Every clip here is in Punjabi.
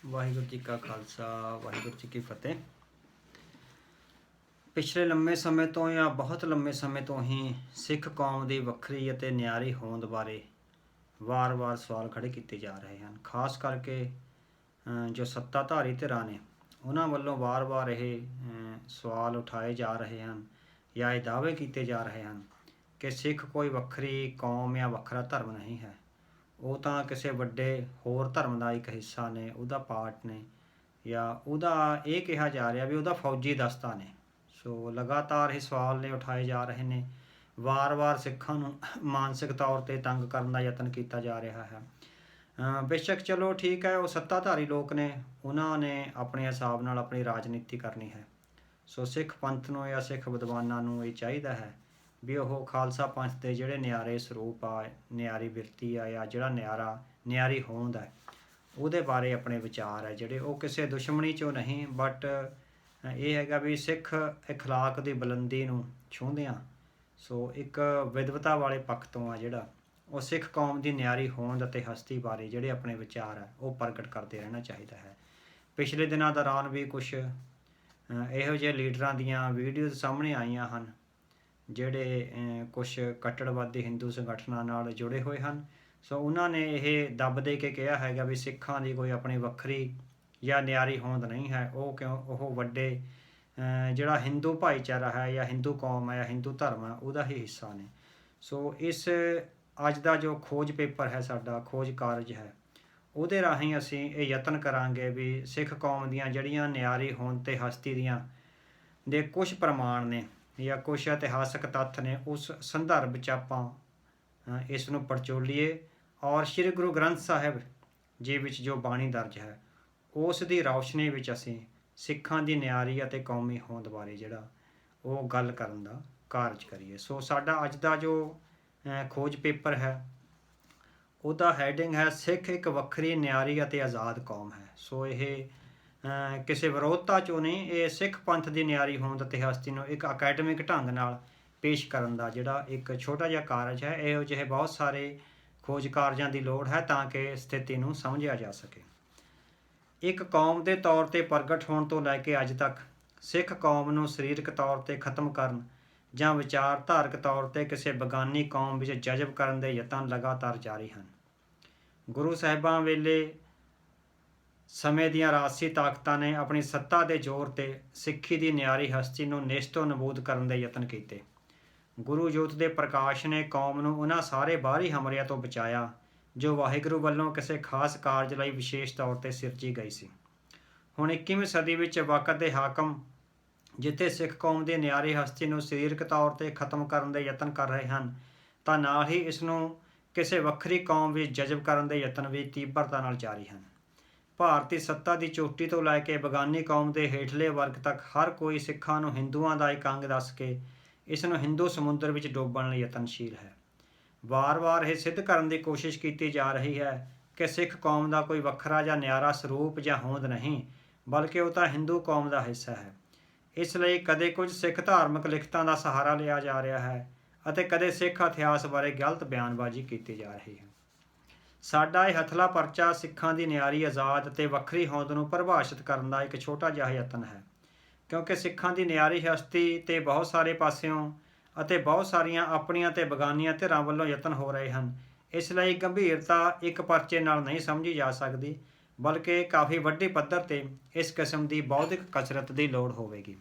ਵਾਹਿਗੁਰੂ ਜੀ ਕਾ ਖਾਲਸਾ ਵਾਹਿਗੁਰੂ ਜੀ ਕੀ ਫਤਿਹ। ਪਿਛਲੇ ਲੰਮੇ ਸਮੇਂ ਤੋਂ ਜਾਂ ਬਹੁਤ ਲੰਮੇ ਸਮੇਂ ਤੋਂ ਹੀ ਸਿੱਖ ਕੌਮ ਦੀ ਵੱਖਰੀ ਅਤੇ ਨਿਆਰੀ ਹੋਂਦ ਬਾਰੇ ਵਾਰ-ਵਾਰ ਸਵਾਲ ਖੜੇ ਕੀਤੇ ਜਾ ਰਹੇ ਹਨ। ਖਾਸ ਕਰਕੇ ਜੋ ਸੱਤਾਧਾਰੀ ਧਿਰਾਂ ਨੇ ਉਹਨਾਂ ਵੱਲੋਂ ਵਾਰ-ਵਾਰ ਇਹ ਸਵਾਲ ਉਠਾਏ ਜਾ ਰਹੇ ਹਨ ਜਾਂ ਇਹ ਦਾਅਵੇ ਕੀਤੇ ਜਾ ਰਹੇ ਹਨ ਕਿ ਸਿੱਖ ਕੋਈ ਵੱਖਰੀ ਕੌਮ ਜਾਂ ਵੱਖਰਾ ਧਰਮ ਨਹੀਂ ਹੈ। ਉਹ ਤਾਂ ਕਿਸੇ ਵੱਡੇ ਹੋਰ ਧਰਮ ਦਾ ਇੱਕ ਹਿੱਸਾ ਨੇ, ਉਹਦਾ ਪਾਰਟ ਨੇ, ਜਾਂ ਉਹਦਾ ਇਹ ਕਿਹਾ ਜਾ ਰਿਹਾ ਵੀ ਉਹਦਾ ਫੌਜੀ ਦਸਤਾ ਨੇ। ਸੋ ਲਗਾਤਾਰ ਇਹ ਸਵਾਲ ਨੇ ਉਠਾਏ ਜਾ ਰਹੇ ਨੇ। ਵਾਰ-ਵਾਰ ਸਿੱਖਾਂ ਨੂੰ ਮਾਨਸਿਕ ਤੌਰ 'ਤੇ ਤੰਗ ਕਰਨ ਦਾ ਯਤਨ ਕੀਤਾ ਜਾ ਰਿਹਾ ਹੈ। ਬੇਸ਼ੱਕ ਚਲੋ ਠੀਕ ਹੈ, ਉਹ ਸੱਤਾਧਾਰੀ ਲੋਕ ਨੇ, ਉਹਨਾਂ ਨੇ ਆਪਣੇ ਹਿਸਾਬ ਨਾਲ ਆਪਣੀ ਰਾਜਨੀਤੀ ਕਰਨੀ ਹੈ। ਸੋ ਸਿੱਖ ਪੰਥ ਨੂੰ ਜਾਂ ਸਿੱਖ ਵਿਦਵਾਨਾਂ ਨੂੰ ਇਹ ਚਾਹੀਦਾ ਹੈ ਵੀ ਉਹ ਖਾਲਸਾ ਪੰਥ ਦੇ ਜਿਹੜੇ ਨਿਆਰੇ ਸਰੂਪ ਆ, ਨਿਆਰੀ ਬਿਰਤੀ ਆ, ਜਾਂ ਜਿਹੜਾ ਨਿਆਰੀ ਹੋਂਦ ਹੈ, ਉਹਦੇ ਬਾਰੇ ਆਪਣੇ ਵਿਚਾਰ ਹੈ ਜਿਹੜੇ ਉਹ ਕਿਸੇ ਦੁਸ਼ਮਣੀ 'ਚੋਂ ਨਹੀਂ, ਬਟ ਇਹ ਹੈਗਾ ਵੀ ਸਿੱਖ ਅਖਲਾਕ ਦੀ ਬੁਲੰਦੀ ਨੂੰ ਛੂਹਦਿਆਂ ਸੋ ਇੱਕ ਵਿਦਵਤਾ ਵਾਲੇ ਪੱਖ ਤੋਂ ਆ ਜਿਹੜਾ ਉਹ ਸਿੱਖ ਕੌਮ ਦੀ ਨਿਆਰੀ ਹੋਂਦ ਅਤੇ ਹਸਤੀ ਬਾਰੇ ਜਿਹੜੇ ਆਪਣੇ ਵਿਚਾਰ ਹੈ ਉਹ ਪ੍ਰਗਟ ਕਰਦੇ ਰਹਿਣਾ ਚਾਹੀਦਾ ਹੈ। ਪਿਛਲੇ ਦਿਨਾਂ ਦੌਰਾਨ ਵੀ ਕੁਛ ਇਹੋ ਜਿਹੇ ਲੀਡਰਾਂ ਦੀਆਂ ਵੀਡੀਓਜ਼ ਸਾਹਮਣੇ ਆਈਆਂ ਹਨ ਜਿਹੜੇ ਕੁਛ ਕੱਟੜਵਾਦੀ ਹਿੰਦੂ ਸੰਗਠਨਾਂ ਨਾਲ ਜੁੜੇ ਹੋਏ ਹਨ। ਸੋ ਉਹਨਾਂ ਨੇ ਇਹ ਦੱਬ ਦੇ ਕੇ ਕਿਹਾ ਹੈਗਾ ਵੀ ਸਿੱਖਾਂ ਦੀ ਕੋਈ ਆਪਣੀ ਵੱਖਰੀ ਜਾਂ ਨਿਆਰੀ ਹੋਂਦ ਨਹੀਂ ਹੈ, ਉਹ ਵੱਡੇ ਜਿਹੜਾ ਹਿੰਦੂ ਭਾਈਚਾਰਾ ਹੈ ਜਾਂ ਹਿੰਦੂ ਕੌਮ ਹੈ ਜਾਂ ਹਿੰਦੂ ਧਰਮ ਹੈ ਉਹਦਾ ਹੀ ਹਿੱਸਾ ਨੇ। ਸੋ ਇਸ ਅੱਜ ਦਾ ਜੋ ਖੋਜ ਪੇਪਰ ਹੈ, ਸਾਡਾ ਖੋਜ ਕਾਰਜ ਹੈ, ਉਹਦੇ ਰਾਹੀਂ ਅਸੀਂ ਇਹ ਯਤਨ ਕਰਾਂਗੇ ਵੀ ਸਿੱਖ ਕੌਮ ਦੀਆਂ ਜਿਹੜੀਆਂ ਨਿਆਰੀ ਹੋਂਦ ਤੇ ਹਸਤੀ ਦੀਆਂ ਦੇ ਕੁਝ ਪ੍ਰਮਾਣ ਨੇ ਜਾਂ ਕੁਛ ਇਤਿਹਾਸਕ ਤੱਥ ਨੇ, ਉਸ ਸੰਦਰਭ 'ਚ ਆਪਾਂ ਇਸ ਨੂੰ ਪੜਚੋਲੀਏ ਔਰ ਸ਼੍ਰੀ ਗੁਰੂ ਗ੍ਰੰਥ ਸਾਹਿਬ ਜੀ ਵਿੱਚ ਜੋ ਬਾਣੀ ਦਰਜ ਹੈ ਉਸ ਦੀ ਰੌਸ਼ਨੀ ਵਿੱਚ ਅਸੀਂ ਸਿੱਖਾਂ ਦੀ ਨਿਆਰੀ ਅਤੇ ਕੌਮੀ ਹੋਂਦ ਬਾਰੇ ਜਿਹੜਾ ਉਹ ਗੱਲ ਕਰਨ ਦਾ ਕਾਰਜ ਕਰੀਏ। ਸੋ ਸਾਡਾ ਅੱਜ ਦਾ ਜੋ ਖੋਜ ਪੇਪਰ ਹੈ ਉਹਦਾ ਹੈਡਿੰਗ ਹੈ ਸਿੱਖ ਇੱਕ ਵੱਖਰੀ ਨਿਆਰੀ ਅਤੇ ਆਜ਼ਾਦ ਕੌਮ ਹੈ। ਸੋ ਇਹ ਕਿਸੇ ਵਿਰੋਧਤਾ 'ਚੋਂ ਨਹੀਂ, ਇਹ ਸਿੱਖ ਪੰਥ ਦੀ ਨਿਆਰੀ ਹੋਂਦ ਅਤੇ ਹਸਤੀ ਨੂੰ ਇੱਕ ਅਕੈਡਮਿਕ ਢੰਗ ਨਾਲ ਪੇਸ਼ ਕਰਨ ਦਾ ਜਿਹੜਾ ਇੱਕ ਛੋਟਾ ਜਿਹਾ ਕਾਰਜ ਹੈ। ਇਹੋ ਜਿਹੇ ਬਹੁਤ ਸਾਰੇ ਖੋਜ ਕਾਰਜਾਂ ਦੀ ਲੋੜ ਹੈ ਤਾਂ ਕਿ ਸਥਿਤੀ ਨੂੰ ਸਮਝਿਆ ਜਾ ਸਕੇ। ਇੱਕ ਕੌਮ ਦੇ ਤੌਰ 'ਤੇ ਪ੍ਰਗਟ ਹੋਣ ਤੋਂ ਲੈ ਕੇ ਅੱਜ ਤੱਕ ਸਿੱਖ ਕੌਮ ਨੂੰ ਸਰੀਰਕ ਤੌਰ 'ਤੇ ਖਤਮ ਕਰਨ ਜਾਂ ਵਿਚਾਰਧਾਰਕ ਤੌਰ 'ਤੇ ਕਿਸੇ ਬੇਗਾਨੀ ਕੌਮ ਵਿੱਚ ਜਜ਼ਬ ਕਰਨ ਦੇ ਯਤਨ ਲਗਾਤਾਰ ਜਾਰੀ ਹਨ। ਗੁਰੂ ਸਾਹਿਬਾਂ ਵੇਲੇ ਸਮੇਂ ਦੀਆਂ ਰਾਜਸੀ ਤਾਕਤਾਂ ਨੇ ਆਪਣੀ ਸੱਤਾ ਦੇ ਜ਼ੋਰ 'ਤੇ ਸਿੱਖੀ ਦੀ ਨਿਆਰੀ ਹਸਤੀ ਨੂੰ ਨੇਸਤੋ ਨਬੂਦ ਕਰਨ ਦੇ ਯਤਨ ਕੀਤੇ। ਗੁਰੂ ਜੋਤ ਦੇ ਪ੍ਰਕਾਸ਼ ਨੇ ਕੌਮ ਨੂੰ ਉਹਨਾਂ ਸਾਰੇ ਬਾਹਰੀ ਹਮਲਿਆਂ ਤੋਂ ਬਚਾਇਆ ਜੋ ਵਾਹਿਗੁਰੂ ਵੱਲੋਂ ਕਿਸੇ ਖਾਸ ਕਾਰਜ ਲਈ ਵਿਸ਼ੇਸ਼ ਤੌਰ 'ਤੇ ਸਿਰਜੀ ਗਈ ਸੀ। ਹੁਣ 21ਵੀਂ ਸਦੀ ਵਿੱਚ ਵਕਤ ਦੇ ਹਾਕਮ ਜਿੱਥੇ ਸਿੱਖ ਕੌਮ ਦੀ ਨਿਆਰੀ ਹਸਤੀ ਨੂੰ ਸਰੀਰਕ ਤੌਰ 'ਤੇ ਖਤਮ ਕਰਨ ਦੇ ਯਤਨ ਕਰ ਰਹੇ ਹਨ, ਤਾਂ ਨਾਲ ਹੀ ਇਸ ਨੂੰ ਕਿਸੇ ਵੱਖਰੀ ਕੌਮ ਵਿੱਚ ਜਜ਼ਬ ਕਰਨ ਦੇ ਯਤਨ ਵੀ ਤੀਬਰਤਾ ਨਾਲ ਜਾਰੀ ਹਨ। ਭਾਰਤੀ ਸੱਤਾ ਦੀ ਚੋਟੀ ਤੋਂ ਲੈ ਕੇ ਬੇਗਾਨੀ ਕੌਮ ਦੇ ਹੇਠਲੇ ਵਰਗ ਤੱਕ ਹਰ ਕੋਈ ਸਿੱਖਾਂ ਨੂੰ ਹਿੰਦੂਆਂ ਦਾ ਇੱਕ ਅੰਗ ਦੱਸ ਕੇ ਇਸ ਨੂੰ ਹਿੰਦੂ ਸਮੁੰਦਰ ਵਿੱਚ ਡੋਬਣ ਲਈ ਯਤਨਸ਼ੀਲ ਹੈ। ਵਾਰ-ਵਾਰ ਇਹ ਸਿੱਧ ਕਰਨ ਦੀ ਕੋਸ਼ਿਸ਼ ਕੀਤੀ ਜਾ ਰਹੀ ਹੈ ਕਿ ਸਿੱਖ ਕੌਮ ਦਾ ਕੋਈ ਵੱਖਰਾ ਜਾਂ ਨਿਆਰਾ ਸਰੂਪ ਜਾਂ ਹੋਂਦ ਨਹੀਂ, ਬਲਕਿ ਉਹ ਤਾਂ ਹਿੰਦੂ ਕੌਮ ਦਾ ਹਿੱਸਾ ਹੈ। ਇਸ ਲਈ ਕਦੇ ਕੁਝ ਸਿੱਖ ਧਾਰਮਿਕ ਲਿਖਤਾਂ ਦਾ ਸਹਾਰਾ ਲਿਆ ਜਾ ਰਿਹਾ ਹੈ ਅਤੇ ਕਦੇ ਸਿੱਖ ਇਤਿਹਾਸ ਬਾਰੇ ਗਲਤ ਬਿਆਨਬਾਜ਼ੀ ਕੀਤੀ ਜਾ ਰਹੀ ਹੈ। ਸਾਡਾ ਇਹ ਹਥਲਾ ਪਰਚਾ ਸਿੱਖਾਂ ਦੀ ਨਿਆਰੀ, ਆਜ਼ਾਦ ਅਤੇ ਵੱਖਰੀ ਹੋਂਦ ਨੂੰ ਪਰਿਭਾਸ਼ਿਤ ਕਰਨ ਦਾ ਇੱਕ ਛੋਟਾ ਜਿਹਾ ਯਤਨ ਹੈ, ਕਿਉਂਕਿ ਸਿੱਖਾਂ ਦੀ ਨਿਆਰੀ ਹਸਤੀ 'ਤੇ ਬਹੁਤ ਸਾਰੇ ਪਾਸਿਓਂ ਅਤੇ ਬਹੁਤ ਸਾਰੀਆਂ ਆਪਣੀਆਂ ਅਤੇ ਬੇਗਾਨੀਆਂ ਧਿਰਾਂ ਵੱਲੋਂ ਯਤਨ ਹੋ ਰਹੇ ਹਨ। ਇਸ ਲਈ ਗੰਭੀਰਤਾ ਇੱਕ ਪਰਚੇ ਨਾਲ ਨਹੀਂ ਸਮਝੀ ਜਾ ਸਕਦੀ, ਬਲਕਿ ਕਾਫੀ ਵੱਡੀ ਪੱਧਰ 'ਤੇ ਇਸ ਕਿਸਮ ਦੀ ਬੌਧਿਕ ਕਸਰਤ ਦੀ ਲੋੜ ਹੋਵੇਗੀ।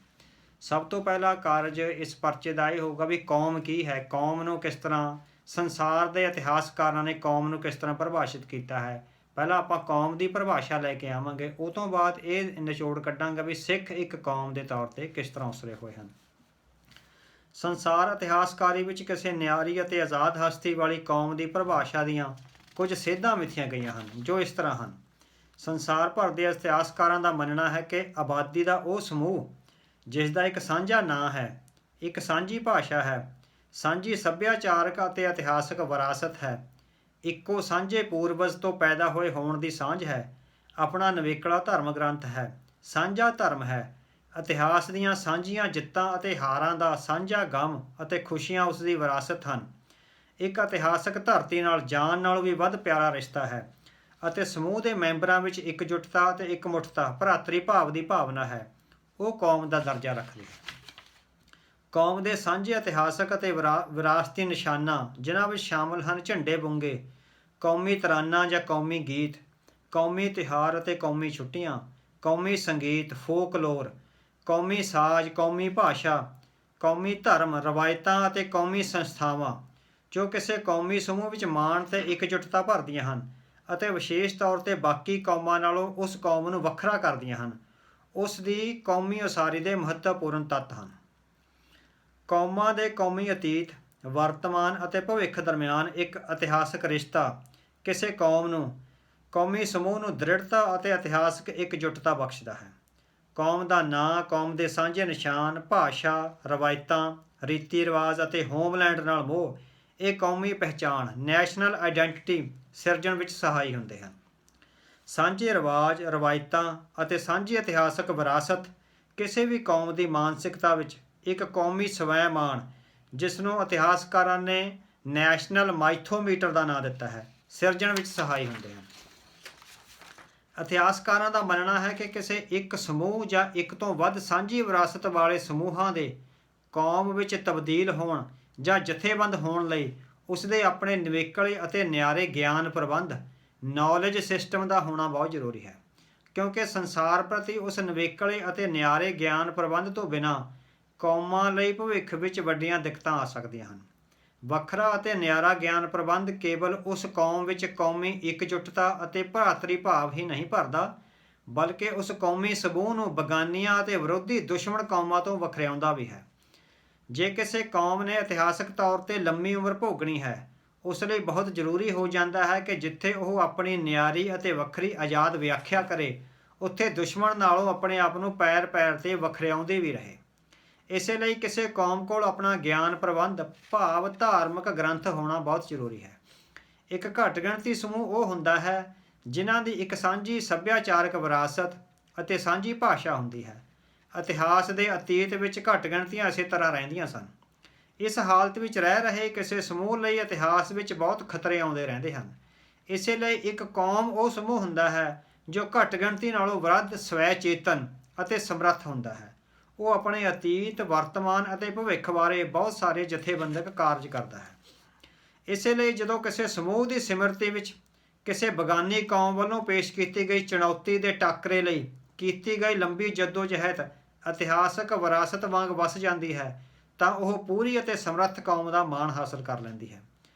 ਸਭ ਤੋਂ ਪਹਿਲਾ ਕਾਰਜ ਇਸ ਪਰਚੇ ਦਾ ਇਹ ਹੋਊਗਾ ਵੀ ਕੌਮ ਕੀ ਹੈ, ਕੌਮ ਨੂੰ ਕਿਸ ਤਰ੍ਹਾਂ ਸੰਸਾਰ ਦੇ ਇਤਿਹਾਸਕਾਰਾਂ ਨੇ ਕੌਮ ਨੂੰ ਕਿਸ ਤਰ੍ਹਾਂ ਪਰਿਭਾਸ਼ਿਤ ਕੀਤਾ ਹੈ। ਪਹਿਲਾਂ ਆਪਾਂ ਕੌਮ ਦੀ ਪਰਿਭਾਸ਼ਾ ਲੈ ਕੇ ਆਵਾਂਗੇ, ਉਹ ਤੋਂ ਬਾਅਦ ਇਹ ਨਿਚੋੜ ਕੱਢਾਂਗੇ ਵੀ ਸਿੱਖ ਇੱਕ ਕੌਮ ਦੇ ਤੌਰ 'ਤੇ ਕਿਸ ਤਰ੍ਹਾਂ ਉਸਰੇ ਹੋਏ ਹਨ। ਸੰਸਾਰ ਇਤਿਹਾਸਕਾਰੀ ਵਿੱਚ ਕਿਸੇ ਨਿਆਰੀ ਅਤੇ ਆਜ਼ਾਦ ਹਸਤੀ ਵਾਲੀ ਕੌਮ ਦੀ ਪਰਿਭਾਸ਼ਾ ਦੀਆਂ ਕੁਝ ਸੇਧਾਂ ਮਿਥੀਆਂ ਗਈਆਂ ਹਨ ਜੋ ਇਸ ਤਰ੍ਹਾਂ ਹਨ। ਸੰਸਾਰ ਭਰ ਦੇ ਇਤਿਹਾਸਕਾਰਾਂ ਦਾ ਮੰਨਣਾ ਹੈ ਕਿ ਆਬਾਦੀ ਦਾ ਉਹ ਸਮੂਹ ਜਿਸ ਦਾ ਇੱਕ ਸਾਂਝਾ ਨਾਂ ਹੈ, ਇੱਕ ਸਾਂਝੀ ਭਾਸ਼ਾ ਹੈ, ਸਾਂਝੀ ਸੱਭਿਆਚਾਰਕ ਅਤੇ ਇਤਿਹਾਸਕ ਵਿਰਾਸਤ ਹੈ, ਇੱਕੋ ਸਾਂਝੇ ਪੂਰਵਜ ਤੋਂ ਪੈਦਾ ਹੋਣ ਦੀ ਸਾਂਝ ਹੈ, ਆਪਣਾ ਨਵੇਕਲਾ ਧਰਮ ਗ੍ਰੰਥ ਹੈ, ਸਾਂਝਾ ਧਰਮ ਹੈ, ਇਤਿਹਾਸ ਦੀਆਂ ਸਾਂਝੀਆਂ ਜਿੱਤਾਂ ਅਤੇ ਹਾਰਾਂ ਦਾ ਸਾਂਝਾ ਗਮ ਅਤੇ ਖੁਸ਼ੀਆਂ ਉਸ ਦੀ ਵਿਰਾਸਤ ਹਨ। ਇੱਕ ਇਤਿਹਾਸਕ ਧਰਤੀ ਨਾਲ ਜਾਨ ਨਾਲੋਂ ਵੀ ਵੱਧ ਪਿਆਰਾ ਰਿਸ਼ਤਾ ਹੈ ਅਤੇ ਸਮੂਹ ਦੇ ਮੈਂਬਰਾਂ ਵਿੱਚ ਇਕਜੁੱਟਤਾ ਅਤੇ ਇਕਮੁੱਠਤਾ ਭਰਾਤਰੀ ਭਾਵ ਦੀ ਭਾਵਨਾ ਹੈ, ਉਹ ਕੌਮ ਦਾ ਦਰਜਾ ਰੱਖਦੀ ਹੈ। ਕੌਮ ਦੇ ਸਾਂਝੇ ਇਤਿਹਾਸਕ ਅਤੇ ਵਿਰਾਸਤੀ ਨਿਸ਼ਾਨਾਂ ਜਿਨ੍ਹਾਂ ਵਿੱਚ ਸ਼ਾਮਲ ਹਨ ਝੰਡੇ ਬੁੰਗੇ, ਕੌਮੀ ਤਰਾਨਾ ਜਾਂ ਕੌਮੀ ਗੀਤ, ਕੌਮੀ ਤਿਉਹਾਰ ਅਤੇ ਕੌਮੀ ਛੁੱਟੀਆਂ, ਕੌਮੀ ਸੰਗੀਤ, ਫੋਕਲੋਰ, ਕੌਮੀ ਸਾਜ਼, ਕੌਮੀ ਭਾਸ਼ਾ, ਕੌਮੀ ਧਰਮ, ਰਵਾਇਤਾਂ ਅਤੇ ਕੌਮੀ ਸੰਸਥਾਵਾਂ ਜੋ ਕਿਸੇ ਕੌਮੀ ਸਮੂਹ ਵਿੱਚ ਮਾਣ ਅਤੇ ਇਕਜੁੱਟਤਾ ਭਰਦੀਆਂ ਹਨ ਅਤੇ ਵਿਸ਼ੇਸ਼ ਤੌਰ 'ਤੇ ਬਾਕੀ ਕੌਮਾਂ ਨਾਲੋਂ ਉਸ ਕੌਮ ਨੂੰ ਵੱਖਰਾ ਕਰਦੀਆਂ ਹਨ, ਉਸ ਦੀ ਕੌਮੀ ਉਸਾਰੀ ਦੇ ਮਹੱਤਵਪੂਰਨ ਤੱਤ ਹਨ। ਕੌਮਾਂ ਦੇ ਕੌਮੀ ਅਤੀਤ, ਵਰਤਮਾਨ ਅਤੇ ਭਵਿੱਖ ਦਰਮਿਆਨ ਇੱਕ ਇਤਿਹਾਸਕ ਰਿਸ਼ਤਾ ਕਿਸੇ ਕੌਮੀ ਸਮੂਹ ਨੂੰ ਦ੍ਰਿੜਤਾ ਅਤੇ ਇਤਿਹਾਸਕ ਇਕਜੁੱਟਤਾ ਬਖਸ਼ਦਾ ਹੈ। ਕੌਮ ਦਾ ਨਾਂ, ਕੌਮ ਦੇ ਸਾਂਝੇ ਨਿਸ਼ਾਨ, ਭਾਸ਼ਾ, ਰਵਾਇਤਾਂ, ਰੀਤੀ ਰਿਵਾਜ ਅਤੇ ਹੋਮਲੈਂਡ ਨਾਲ ਮੋਹ ਇਹ ਕੌਮੀ ਪਹਿਚਾਣ ਨੈਸ਼ਨਲ ਆਈਡੈਂਟਿਟੀ ਸਿਰਜਣ ਵਿੱਚ ਸਹਾਈ ਹੁੰਦੇ ਹਨ। ਸਾਂਝੇ ਰਿਵਾਜ, ਰਵਾਇਤਾਂ ਅਤੇ ਸਾਂਝੀ ਇਤਿਹਾਸਕ ਵਿਰਾਸਤ ਕਿਸੇ ਵੀ ਕੌਮ ਦੀ ਮਾਨਸਿਕਤਾ ਵਿੱਚ ਇੱਕ ਕੌਮੀ ਸਵੈ-ਮਾਣ, ਜਿਸ ਨੂੰ ਇਤਿਹਾਸਕਾਰਾਂ ਨੇ ਨੈਸ਼ਨਲ ਮਾਈਥੋਮੀਟਰ ਦਾ ਨਾਂ ਦਿੱਤਾ ਹੈ, ਸਿਰਜਣ ਵਿੱਚ ਸਹਾਈ ਹੁੰਦੇ ਹਨ। ਇਤਿਹਾਸਕਾਰਾਂ ਦਾ ਮੰਨਣਾ ਹੈ ਕਿ ਕਿਸੇ ਇੱਕ ਸਮੂਹ ਜਾਂ ਇੱਕ ਤੋਂ ਵੱਧ ਸਾਂਝੀ ਵਿਰਾਸਤ ਵਾਲੇ ਸਮੂਹਾਂ ਦੇ ਕੌਮ ਵਿੱਚ ਤਬਦੀਲ ਹੋਣ ਜਾਂ ਜਥੇਬੰਦ ਹੋਣ ਲਈ ਉਸਦੇ ਆਪਣੇ ਨਿਵੇਕਲੇ ਅਤੇ ਨਿਆਰੇ ਗਿਆਨ ਪ੍ਰਬੰਧ ਨੌਲੇਜ ਸਿਸਟਮ ਦਾ ਹੋਣਾ ਬਹੁਤ ਜ਼ਰੂਰੀ ਹੈ, ਕਿਉਂਕਿ ਸੰਸਾਰ ਪ੍ਰਤੀ ਉਸ ਨਿਵੇਕਲੇ ਅਤੇ ਨਿਆਰੇ ਗਿਆਨ ਪ੍ਰਬੰਧ ਤੋਂ ਬਿਨਾਂ ਕੌਮਾਂ ਲਈ ਭਵਿੱਖ ਵਿੱਚ ਵੱਡੀਆਂ ਦਿੱਕਤਾਂ ਆ ਸਕਦੀਆਂ ਹਨ। ਵੱਖਰਾ ਅਤੇ ਨਿਆਰਾ ਗਿਆਨ ਪ੍ਰਬੰਧ ਕੇਵਲ ਉਸ ਕੌਮ ਵਿੱਚ ਕੌਮੀ ਇਕਜੁੱਟਤਾ ਅਤੇ ਭਰਾਤਰੀ ਭਾਵ ਹੀ ਨਹੀਂ ਭਰਦਾ, ਬਲਕਿ ਉਸ ਕੌਮੀ ਸਮੂਹ ਨੂੰ ਬਗਾਨੀਆਂ ਅਤੇ ਵਿਰੋਧੀ ਦੁਸ਼ਮਣ ਕੌਮਾਂ ਤੋਂ ਵੱਖਰਿਆਉਂਦਾ ਵੀ ਹੈ। ਜੇ ਕਿਸੇ ਕੌਮ ਨੇ ਇਤਿਹਾਸਕ ਤੌਰ 'ਤੇ ਲੰਮੀ ਉਮਰ ਭੋਗਣੀ ਹੈ, ਉਸ ਲਈ ਬਹੁਤ ਜ਼ਰੂਰੀ ਹੋ ਜਾਂਦਾ ਹੈ ਕਿ ਜਿੱਥੇ ਉਹ ਆਪਣੀ ਨਿਆਰੀ ਅਤੇ ਵੱਖਰੀ ਆਜ਼ਾਦ ਵਿਆਖਿਆ ਕਰੇ, ਉੱਥੇ ਦੁਸ਼ਮਣ ਨਾਲੋਂ ਆਪਣੇ ਆਪ ਨੂੰ ਪੈਰ ਪੈਰ 'ਤੇ ਵੱਖਰਿਆਉਂਦੀ ਵੀ ਰਹੇ। ਇਸੇ ਲਈ ਕਿਸੇ ਕੌਮ ਕੋਲ ਆਪਣਾ ਗਿਆਨ ਪ੍ਰਬੰਧ ਭਾਵ ਧਾਰਮਿਕ ਗ੍ਰੰਥ ਹੋਣਾ ਬਹੁਤ ਜ਼ਰੂਰੀ ਹੈ। ਇੱਕ ਘੱਟ ਗਿਣਤੀ ਸਮੂਹ ਉਹ ਹੁੰਦਾ ਹੈ ਜਿਨ੍ਹਾਂ ਦੀ ਇੱਕ ਸਾਂਝੀ ਸੱਭਿਆਚਾਰਕ ਵਿਰਾਸਤ ਅਤੇ ਸਾਂਝੀ ਭਾਸ਼ਾ ਹੁੰਦੀ ਹੈ। ਇਤਿਹਾਸ ਦੇ ਅਤੀਤ ਵਿੱਚ ਘੱਟ ਗਿਣਤੀਆਂ ਇਸੇ ਤਰ੍ਹਾਂ ਰਹਿੰਦੀਆਂ ਸਨ। ਇਸ ਹਾਲਤ ਵਿੱਚ ਰਹਿ ਰਹੇ ਕਿਸੇ ਸਮੂਹ ਲਈ ਇਤਿਹਾਸ ਵਿੱਚ ਬਹੁਤ ਖਤਰੇ ਆਉਂਦੇ ਰਹਿੰਦੇ ਹਨ। ਇਸੇ ਲਈ ਇੱਕ ਕੌਮ ਉਹ ਸਮੂਹ ਹੁੰਦਾ ਹੈ ਜੋ ਘੱਟ ਗਿਣਤੀ ਨਾਲੋਂ ਵੱਧ ਸਵੈ ਚੇਤਨ ਅਤੇ ਸਮਰੱਥ ਹੁੰਦਾ ਹੈ। ਉਹ ਆਪਣੇ ਅਤੀਤ, ਵਰਤਮਾਨ ਅਤੇ ਭਵਿੱਖ ਬਾਰੇ ਬਹੁਤ ਸਾਰੇ ਜਥੇਬੰਦਕ ਕਾਰਜ ਕਰਦਾ ਹੈ। ਇਸੇ ਲਈ ਜਦੋਂ ਕਿਸੇ ਸਮੂਹ ਦੀ ਸਿਮਰਤੀ ਵਿੱਚ ਕਿਸੇ ਬਗਾਨੀ ਕੌਮ ਵੱਲੋਂ ਪੇਸ਼ ਕੀਤੀ ਗਈ ਚੁਣੌਤੀ ਦੇ ਟਾਕਰੇ ਲਈ ਕੀਤੀ ਗਈ ਲੰਬੀ ਜੱਦੋ-ਜਹਿਦ ਇਤਿਹਾਸਕ ਵਿਰਾਸਤ ਵਾਂਗ ਵਸ ਜਾਂਦੀ ਹੈ, ਤਾਂ ਉਹ ਪੂਰੀ ਅਤੇ ਸਮਰੱਥ ਕੌਮ ਦਾ ਮਾਣ ਹਾਸਲ ਕਰ ਲੈਂਦੀ ਹੈ।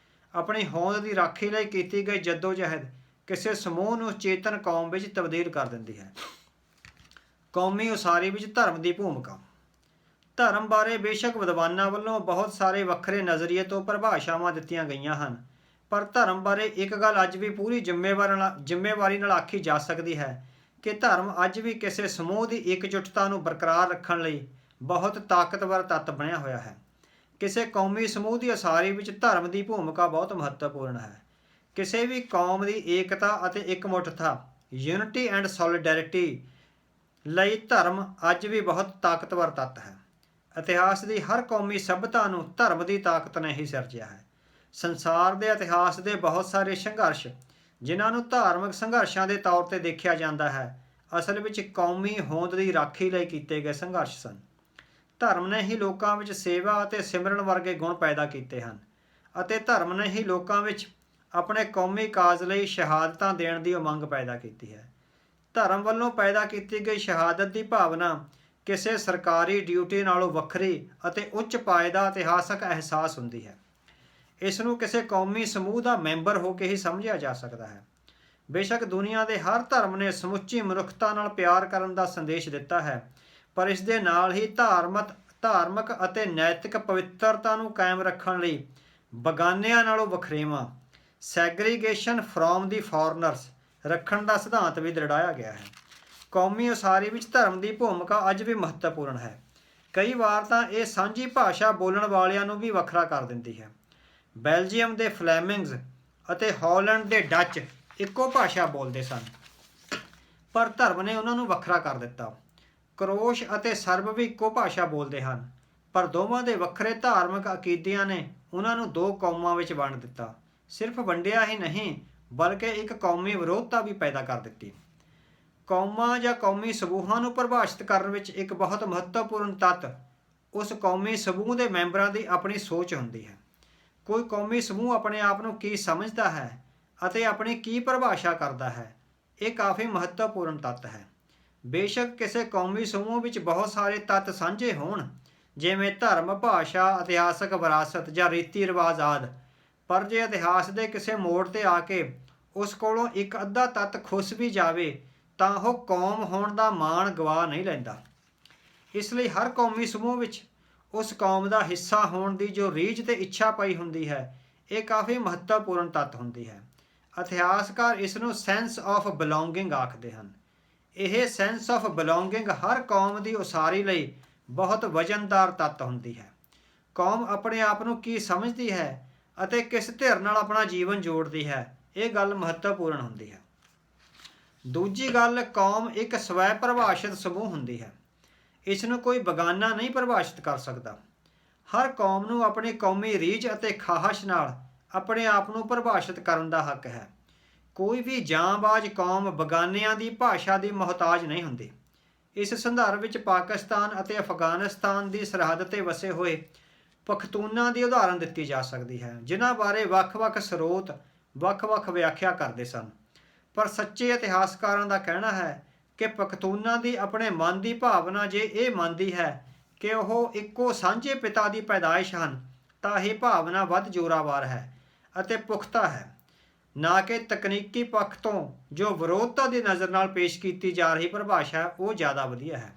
ਆਪਣੀ ਹੋਂਦ ਦੀ ਰਾਖੀ ਲਈ ਕੀਤੀ ਗਈ ਜੱਦੋ-ਜਹਿਦ ਕਿਸੇ ਸਮੂਹ ਨੂੰ ਚੇਤਨ ਕੌਮ ਵਿੱਚ ਤਬਦੀਲ ਕਰ ਦਿੰਦੀ ਹੈ। ਕੌਮੀ ਉਸਾਰੀ ਵਿੱਚ ਧਰਮ ਦੀ ਭੂਮਿਕਾ। ਧਰਮ ਬਾਰੇ ਬੇਸ਼ੱਕ ਵਿਦਵਾਨਾਂ ਵੱਲੋਂ ਬਹੁਤ ਸਾਰੇ ਵੱਖਰੇ ਨਜ਼ਰੀਏ ਤੋਂ ਪਰਿਭਾਸ਼ਾਵਾਂ ਦਿੱਤੀਆਂ ਗਈਆਂ ਹਨ, ਪਰ ਧਰਮ ਬਾਰੇ ਇੱਕ ਗੱਲ ਅੱਜ ਵੀ ਪੂਰੀ ਜ਼ਿੰਮੇਵਾਰੀ ਨਾਲ ਆਖੀ ਜਾ ਸਕਦੀ ਹੈ ਕਿ ਧਰਮ ਅੱਜ ਵੀ ਕਿਸੇ ਸਮੂਹ ਦੀ ਇਕਜੁੱਟਤਾ ਨੂੰ ਬਰਕਰਾਰ ਰੱਖਣ ਲਈ ਬਹੁਤ ਤਾਕਤਵਰ ਤੱਤ ਬਣਿਆ ਹੋਇਆ ਹੈ। ਕਿਸੇ ਕੌਮੀ ਸਮੂਹ ਦੀ ਉਸਾਰੀ ਵਿੱਚ ਧਰਮ ਦੀ ਭੂਮਿਕਾ ਬਹੁਤ ਮਹੱਤਵਪੂਰਨ ਹੈ। ਕਿਸੇ ਵੀ ਕੌਮ ਦੀ ਏਕਤਾ ਅਤੇ ਇਕਮੁੱਠਤਾ ਯੂਨਿਟੀ ਐਂਡ ਸੋਲੀਡੈਰਿਟੀ ਲਈ ਧਰਮ ਅੱਜ ਵੀ ਬਹੁਤ ਤਾਕਤਵਰ ਤੱਤ ਹੈ। ਇਤਿਹਾਸ ਦੀ ਹਰ ਕੌਮੀ ਸਭਿਅਤਾ ਨੂੰ ਧਰਮ ਦੀ ਤਾਕਤ ਨੇ ਹੀ ਸਿਰਜਿਆ ਹੈ। ਸੰਸਾਰ ਦੇ ਇਤਿਹਾਸ ਦੇ ਬਹੁਤ ਸਾਰੇ ਸੰਘਰਸ਼ ਜਿਨ੍ਹਾਂ ਨੂੰ ਧਾਰਮਿਕ ਸੰਘਰਸ਼ਾਂ ਦੇ ਤੌਰ 'ਤੇ ਦੇਖਿਆ ਜਾਂਦਾ ਹੈ, ਅਸਲ ਵਿੱਚ ਕੌਮੀ ਹੋਂਦ ਦੀ ਰਾਖੀ ਲਈ ਕੀਤੇ ਗਏ ਸੰਘਰਸ਼ ਸਨ। ਧਰਮ ਨੇ ਹੀ ਲੋਕਾਂ ਵਿੱਚ ਸੇਵਾ ਅਤੇ ਸਿਮਰਨ ਵਰਗੇ ਗੁਣ ਪੈਦਾ ਕੀਤੇ ਹਨ ਅਤੇ ਧਰਮ ਨੇ ਹੀ ਲੋਕਾਂ ਵਿੱਚ ਆਪਣੇ ਕੌਮੀ ਕਾਜ ਲਈ ਸ਼ਹਾਦਤਾਂ ਦੇਣ ਦੀ ਉਮੰਗ ਪੈਦਾ ਕੀਤੀ ਹੈ। ਧਰਮ ਵੱਲੋਂ ਪੈਦਾ ਕੀਤੀ ਗਈ ਸ਼ਹਾਦਤ ਦੀ ਭਾਵਨਾ ਕਿਸੇ ਸਰਕਾਰੀ ਡਿਊਟੀ ਨਾਲੋਂ ਵੱਖਰੀ ਅਤੇ ਉੱਚ ਪਾਏ ਦਾ ਇਤਿਹਾਸਕ ਅਹਿਸਾਸ ਹੁੰਦੀ ਹੈ। ਇਸ ਨੂੰ ਕਿਸੇ ਕੌਮੀ ਸਮੂਹ ਦਾ ਮੈਂਬਰ ਹੋ ਕੇ ਹੀ ਸਮਝਿਆ ਜਾ ਸਕਦਾ ਹੈ। ਬੇਸ਼ੱਕ ਦੁਨੀਆ ਦੇ ਹਰ ਧਰਮ ਨੇ ਸਮੁੱਚੀ ਮਨੁੱਖਤਾ ਨਾਲ ਪਿਆਰ ਕਰਨ ਦਾ ਸੰਦੇਸ਼ ਦਿੱਤਾ ਹੈ, ਪਰ ਇਸ ਦੇ ਨਾਲ ਹੀ ਧਾਰਮਿਕ ਅਤੇ ਨੈਤਿਕ ਪਵਿੱਤਰਤਾ ਨੂੰ ਕਾਇਮ ਰੱਖਣ ਲਈ ਬਗਾਨਿਆਂ ਨਾਲੋਂ ਵਖਰੇਵਾਂ ਸੈਗਰੀਗੇਸ਼ਨ ਫਰੋਮ ਦੀ ਫੋਰਨਰਸ ਰੱਖਣ ਦਾ ਸਿਧਾਂਤ ਵੀ ਦ੍ਰਿੜਾਇਆ ਗਿਆ ਹੈ। ਕੌਮੀ ਉਸਾਰੀ ਵਿੱਚ ਧਰਮ ਦੀ ਭੂਮਿਕਾ ਅੱਜ ਵੀ ਮਹੱਤਵਪੂਰਨ ਹੈ। ਕਈ ਵਾਰ ਤਾਂ ਇਹ ਸਾਂਝੀ ਭਾਸ਼ਾ ਬੋਲਣ ਵਾਲਿਆਂ ਨੂੰ ਵੀ ਵੱਖਰਾ ਕਰ ਦਿੰਦੀ ਹੈ। ਬੈਲਜੀਅਮ ਦੇ ਫਲੈਮਿੰਗਜ਼ ਅਤੇ ਹਾਲੈਂਡ ਦੇ ਡੱਚ ਇੱਕੋ ਭਾਸ਼ਾ ਬੋਲਦੇ ਸਨ, ਪਰ ਧਰਮ ਨੇ ਉਹਨਾਂ ਨੂੰ ਵੱਖਰਾ ਕਰ ਦਿੱਤਾ। ਕਰੋਸ਼ ਅਤੇ ਸਰਬ ਵੀ ਇੱਕੋ ਭਾਸ਼ਾ ਬੋਲਦੇ ਹਨ, ਪਰ ਦੋਵਾਂ ਦੇ ਵੱਖਰੇ ਧਾਰਮਿਕ ਅਕੀਦਿਆਂ ਨੇ ਉਹਨਾਂ ਨੂੰ ਦੋ ਕੌਮਾਂ ਵਿੱਚ ਵੰਡ ਦਿੱਤਾ। ਸਿਰਫ ਵੰਡਿਆ ਹੀ ਨਹੀਂ, ਬਲਕਿ ਇੱਕ ਕੌਮੀ ਵਿਰੋਧਤਾ ਵੀ ਪੈਦਾ ਕਰ ਦਿੱਤੀ। ਕੌਮਾਂ ਜਾਂ ਕੌਮੀ ਸਮੂਹਾਂ ਨੂੰ ਪਰਿਭਾਸ਼ਿਤ ਕਰਨ ਵਿੱਚ ਇੱਕ ਬਹੁਤ ਮਹੱਤਵਪੂਰਨ ਤੱਤ ਉਸ ਕੌਮੀ ਸਮੂਹ ਦੇ ਮੈਂਬਰਾਂ ਦੀ ਆਪਣੀ ਸੋਚ ਹੁੰਦੀ ਹੈ। ਕੋਈ ਕੌਮੀ ਸਮੂਹ ਆਪਣੇ ਆਪ ਨੂੰ ਕੀ ਸਮਝਦਾ ਹੈ ਅਤੇ ਆਪਣੀ ਕੀ ਪਰਿਭਾਸ਼ਾ ਕਰਦਾ ਹੈ, ਇਹ ਕਾਫੀ ਮਹੱਤਵਪੂਰਨ ਤੱਤ ਹੈ। ਬੇਸ਼ੱਕ ਕਿਸੇ ਕੌਮੀ ਸਮੂਹ ਵਿੱਚ ਬਹੁਤ ਸਾਰੇ ਤੱਤ ਸਾਂਝੇ ਹੋਣ, ਜਿਵੇਂ ਧਰਮ, ਭਾਸ਼ਾ, ਇਤਿਹਾਸਕ ਵਿਰਾਸਤ ਜਾਂ ਰੀਤੀ ਰਿਵਾਜ ਆਦਿ, ਪਰ ਜੇ ਇਤਿਹਾਸ ਦੇ ਕਿਸੇ ਮੋੜ ਤੇ ਆ ਕੇ ਉਸ ਕੋਲੋਂ ਇੱਕ ਅੱਧਾ ਤੱਤ ਖੁੱਸ ਵੀ ਜਾਵੇ ਤਾਂ ਉਹ ਕੌਮ ਹੋਣ ਦਾ ਮਾਣ ਗਵਾ ਨਹੀਂ ਲੈਂਦਾ। ਇਸ ਲਈ ਹਰ ਕੌਮੀ ਸਮੂਹ ਵਿੱਚ ਉਸ ਕੌਮ ਦਾ ਹਿੱਸਾ ਹੋਣ ਦੀ ਜੋ ਰੀਝ ਤੇ ਇੱਛਾ ਪਈ ਹੁੰਦੀ ਹੈ, ਇਹ ਕਾਫੀ ਮਹੱਤਵਪੂਰਨ ਤੱਤ ਹੁੰਦੀ ਹੈ। ਇਤਿਹਾਸਕਾਰ ਇਸ ਨੂੰ ਸੈਂਸ ਆਫ ਬਿਲੋਂਗਿੰਗ ਆਖਦੇ ਹਨ। ਇਹ ਸੈਂਸ ਆਫ ਬਿਲੋਂਗਿੰਗ ਹਰ ਕੌਮ ਦੀ ਉਸਾਰੀ ਲਈ ਬਹੁਤ ਵਜ਼ਨਦਾਰ ਤੱਤ ਹੁੰਦੀ ਹੈ। ਕੌਮ ਆਪਣੇ ਆਪ ਨੂੰ ਕੀ ਸਮਝਦੀ ਹੈ ਅਤੇ ਕਿਸ ਧਿਰ ਨਾਲ ਆਪਣਾ ਜੀਵਨ ਜੋੜਦੀ ਹੈ, ਇਹ ਗੱਲ ਮਹੱਤਵਪੂਰਨ ਹੁੰਦੀ ਹੈ। ਦੂਜੀ ਗੱਲ, ਕੌਮ ਇੱਕ ਸਵੈ ਪਰਿਭਾਸ਼ਿਤ ਸਮੂਹ ਹੁੰਦੀ ਹੈ। ਇਸ ਨੂੰ ਕੋਈ ਬਗਾਨਾ ਨਹੀਂ ਪਰਿਭਾਸ਼ਿਤ ਕਰ ਸਕਦਾ। ਹਰ ਕੌਮ ਨੂੰ ਆਪਣੀ ਕੌਮੀ ਰੀਝ ਅਤੇ ਖਾਹਸ਼ ਨਾਲ ਆਪਣੇ ਆਪ ਨੂੰ ਪਰਿਭਾਸ਼ਿਤ ਕਰਨ ਦਾ ਹੱਕ ਹੈ। ਕੋਈ ਵੀ ਜਾਂਬਾਜ਼ ਕੌਮ ਬਗਾਨਿਆਂ ਦੀ ਭਾਸ਼ਾ ਦੀ ਮੁਹਤਾਜ ਨਹੀਂ ਹੁੰਦੀ। ਇਸ ਸੰਦਰਭ ਵਿੱਚ ਪਾਕਿਸਤਾਨ ਅਤੇ ਅਫਗਾਨਿਸਤਾਨ ਦੀ ਸਰਹੱਦ ਤੇ ਵਸੇ ਹੋਏ ਪਖਤੂਨਾਂ ਦੀ ਉਦਾਹਰਣ ਦਿੱਤੀ ਜਾ ਸਕਦੀ ਹੈ, ਜਿਨ੍ਹਾਂ ਬਾਰੇ ਵੱਖ-ਵੱਖ ਸਰੋਤ ਵੱਖ-ਵੱਖ ਵਿਆਖਿਆ ਕਰਦੇ ਸਨ। ਪਰ ਸੱਚੇ ਇਤਿਹਾਸਕਾਰਾਂ ਦਾ ਕਹਿਣਾ ਹੈ ਕਿ ਪਖਤੂਨਾਂ ਦੀ ਆਪਣੇ ਮਨ ਦੀ ਭਾਵਨਾ ਜੇ ਇਹ ਮੰਨਦੀ ਹੈ ਕਿ ਉਹ ਇੱਕੋ ਸਾਂਝੇ ਪਿਤਾ ਦੀ ਪੈਦਾਇਸ਼ ਹਨ, ਤਾਂ ਇਹ ਭਾਵਨਾ ਵੱਧ ਜ਼ੋਰਾਵਰ ਹੈ ਅਤੇ ਪੁਖਤਾ ਹੈ, ਨਾ ਕਿ ਤਕਨੀਕੀ ਪੱਖ ਤੋਂ ਜੋ ਵਿਰੋਧਤਾ ਦੀ ਨਜ਼ਰ ਨਾਲ ਪੇਸ਼ ਕੀਤੀ ਜਾ ਰਹੀ ਪਰਿਭਾਸ਼ਾ ਉਹ ਜ਼ਿਆਦਾ ਵਧੀਆ ਹੈ।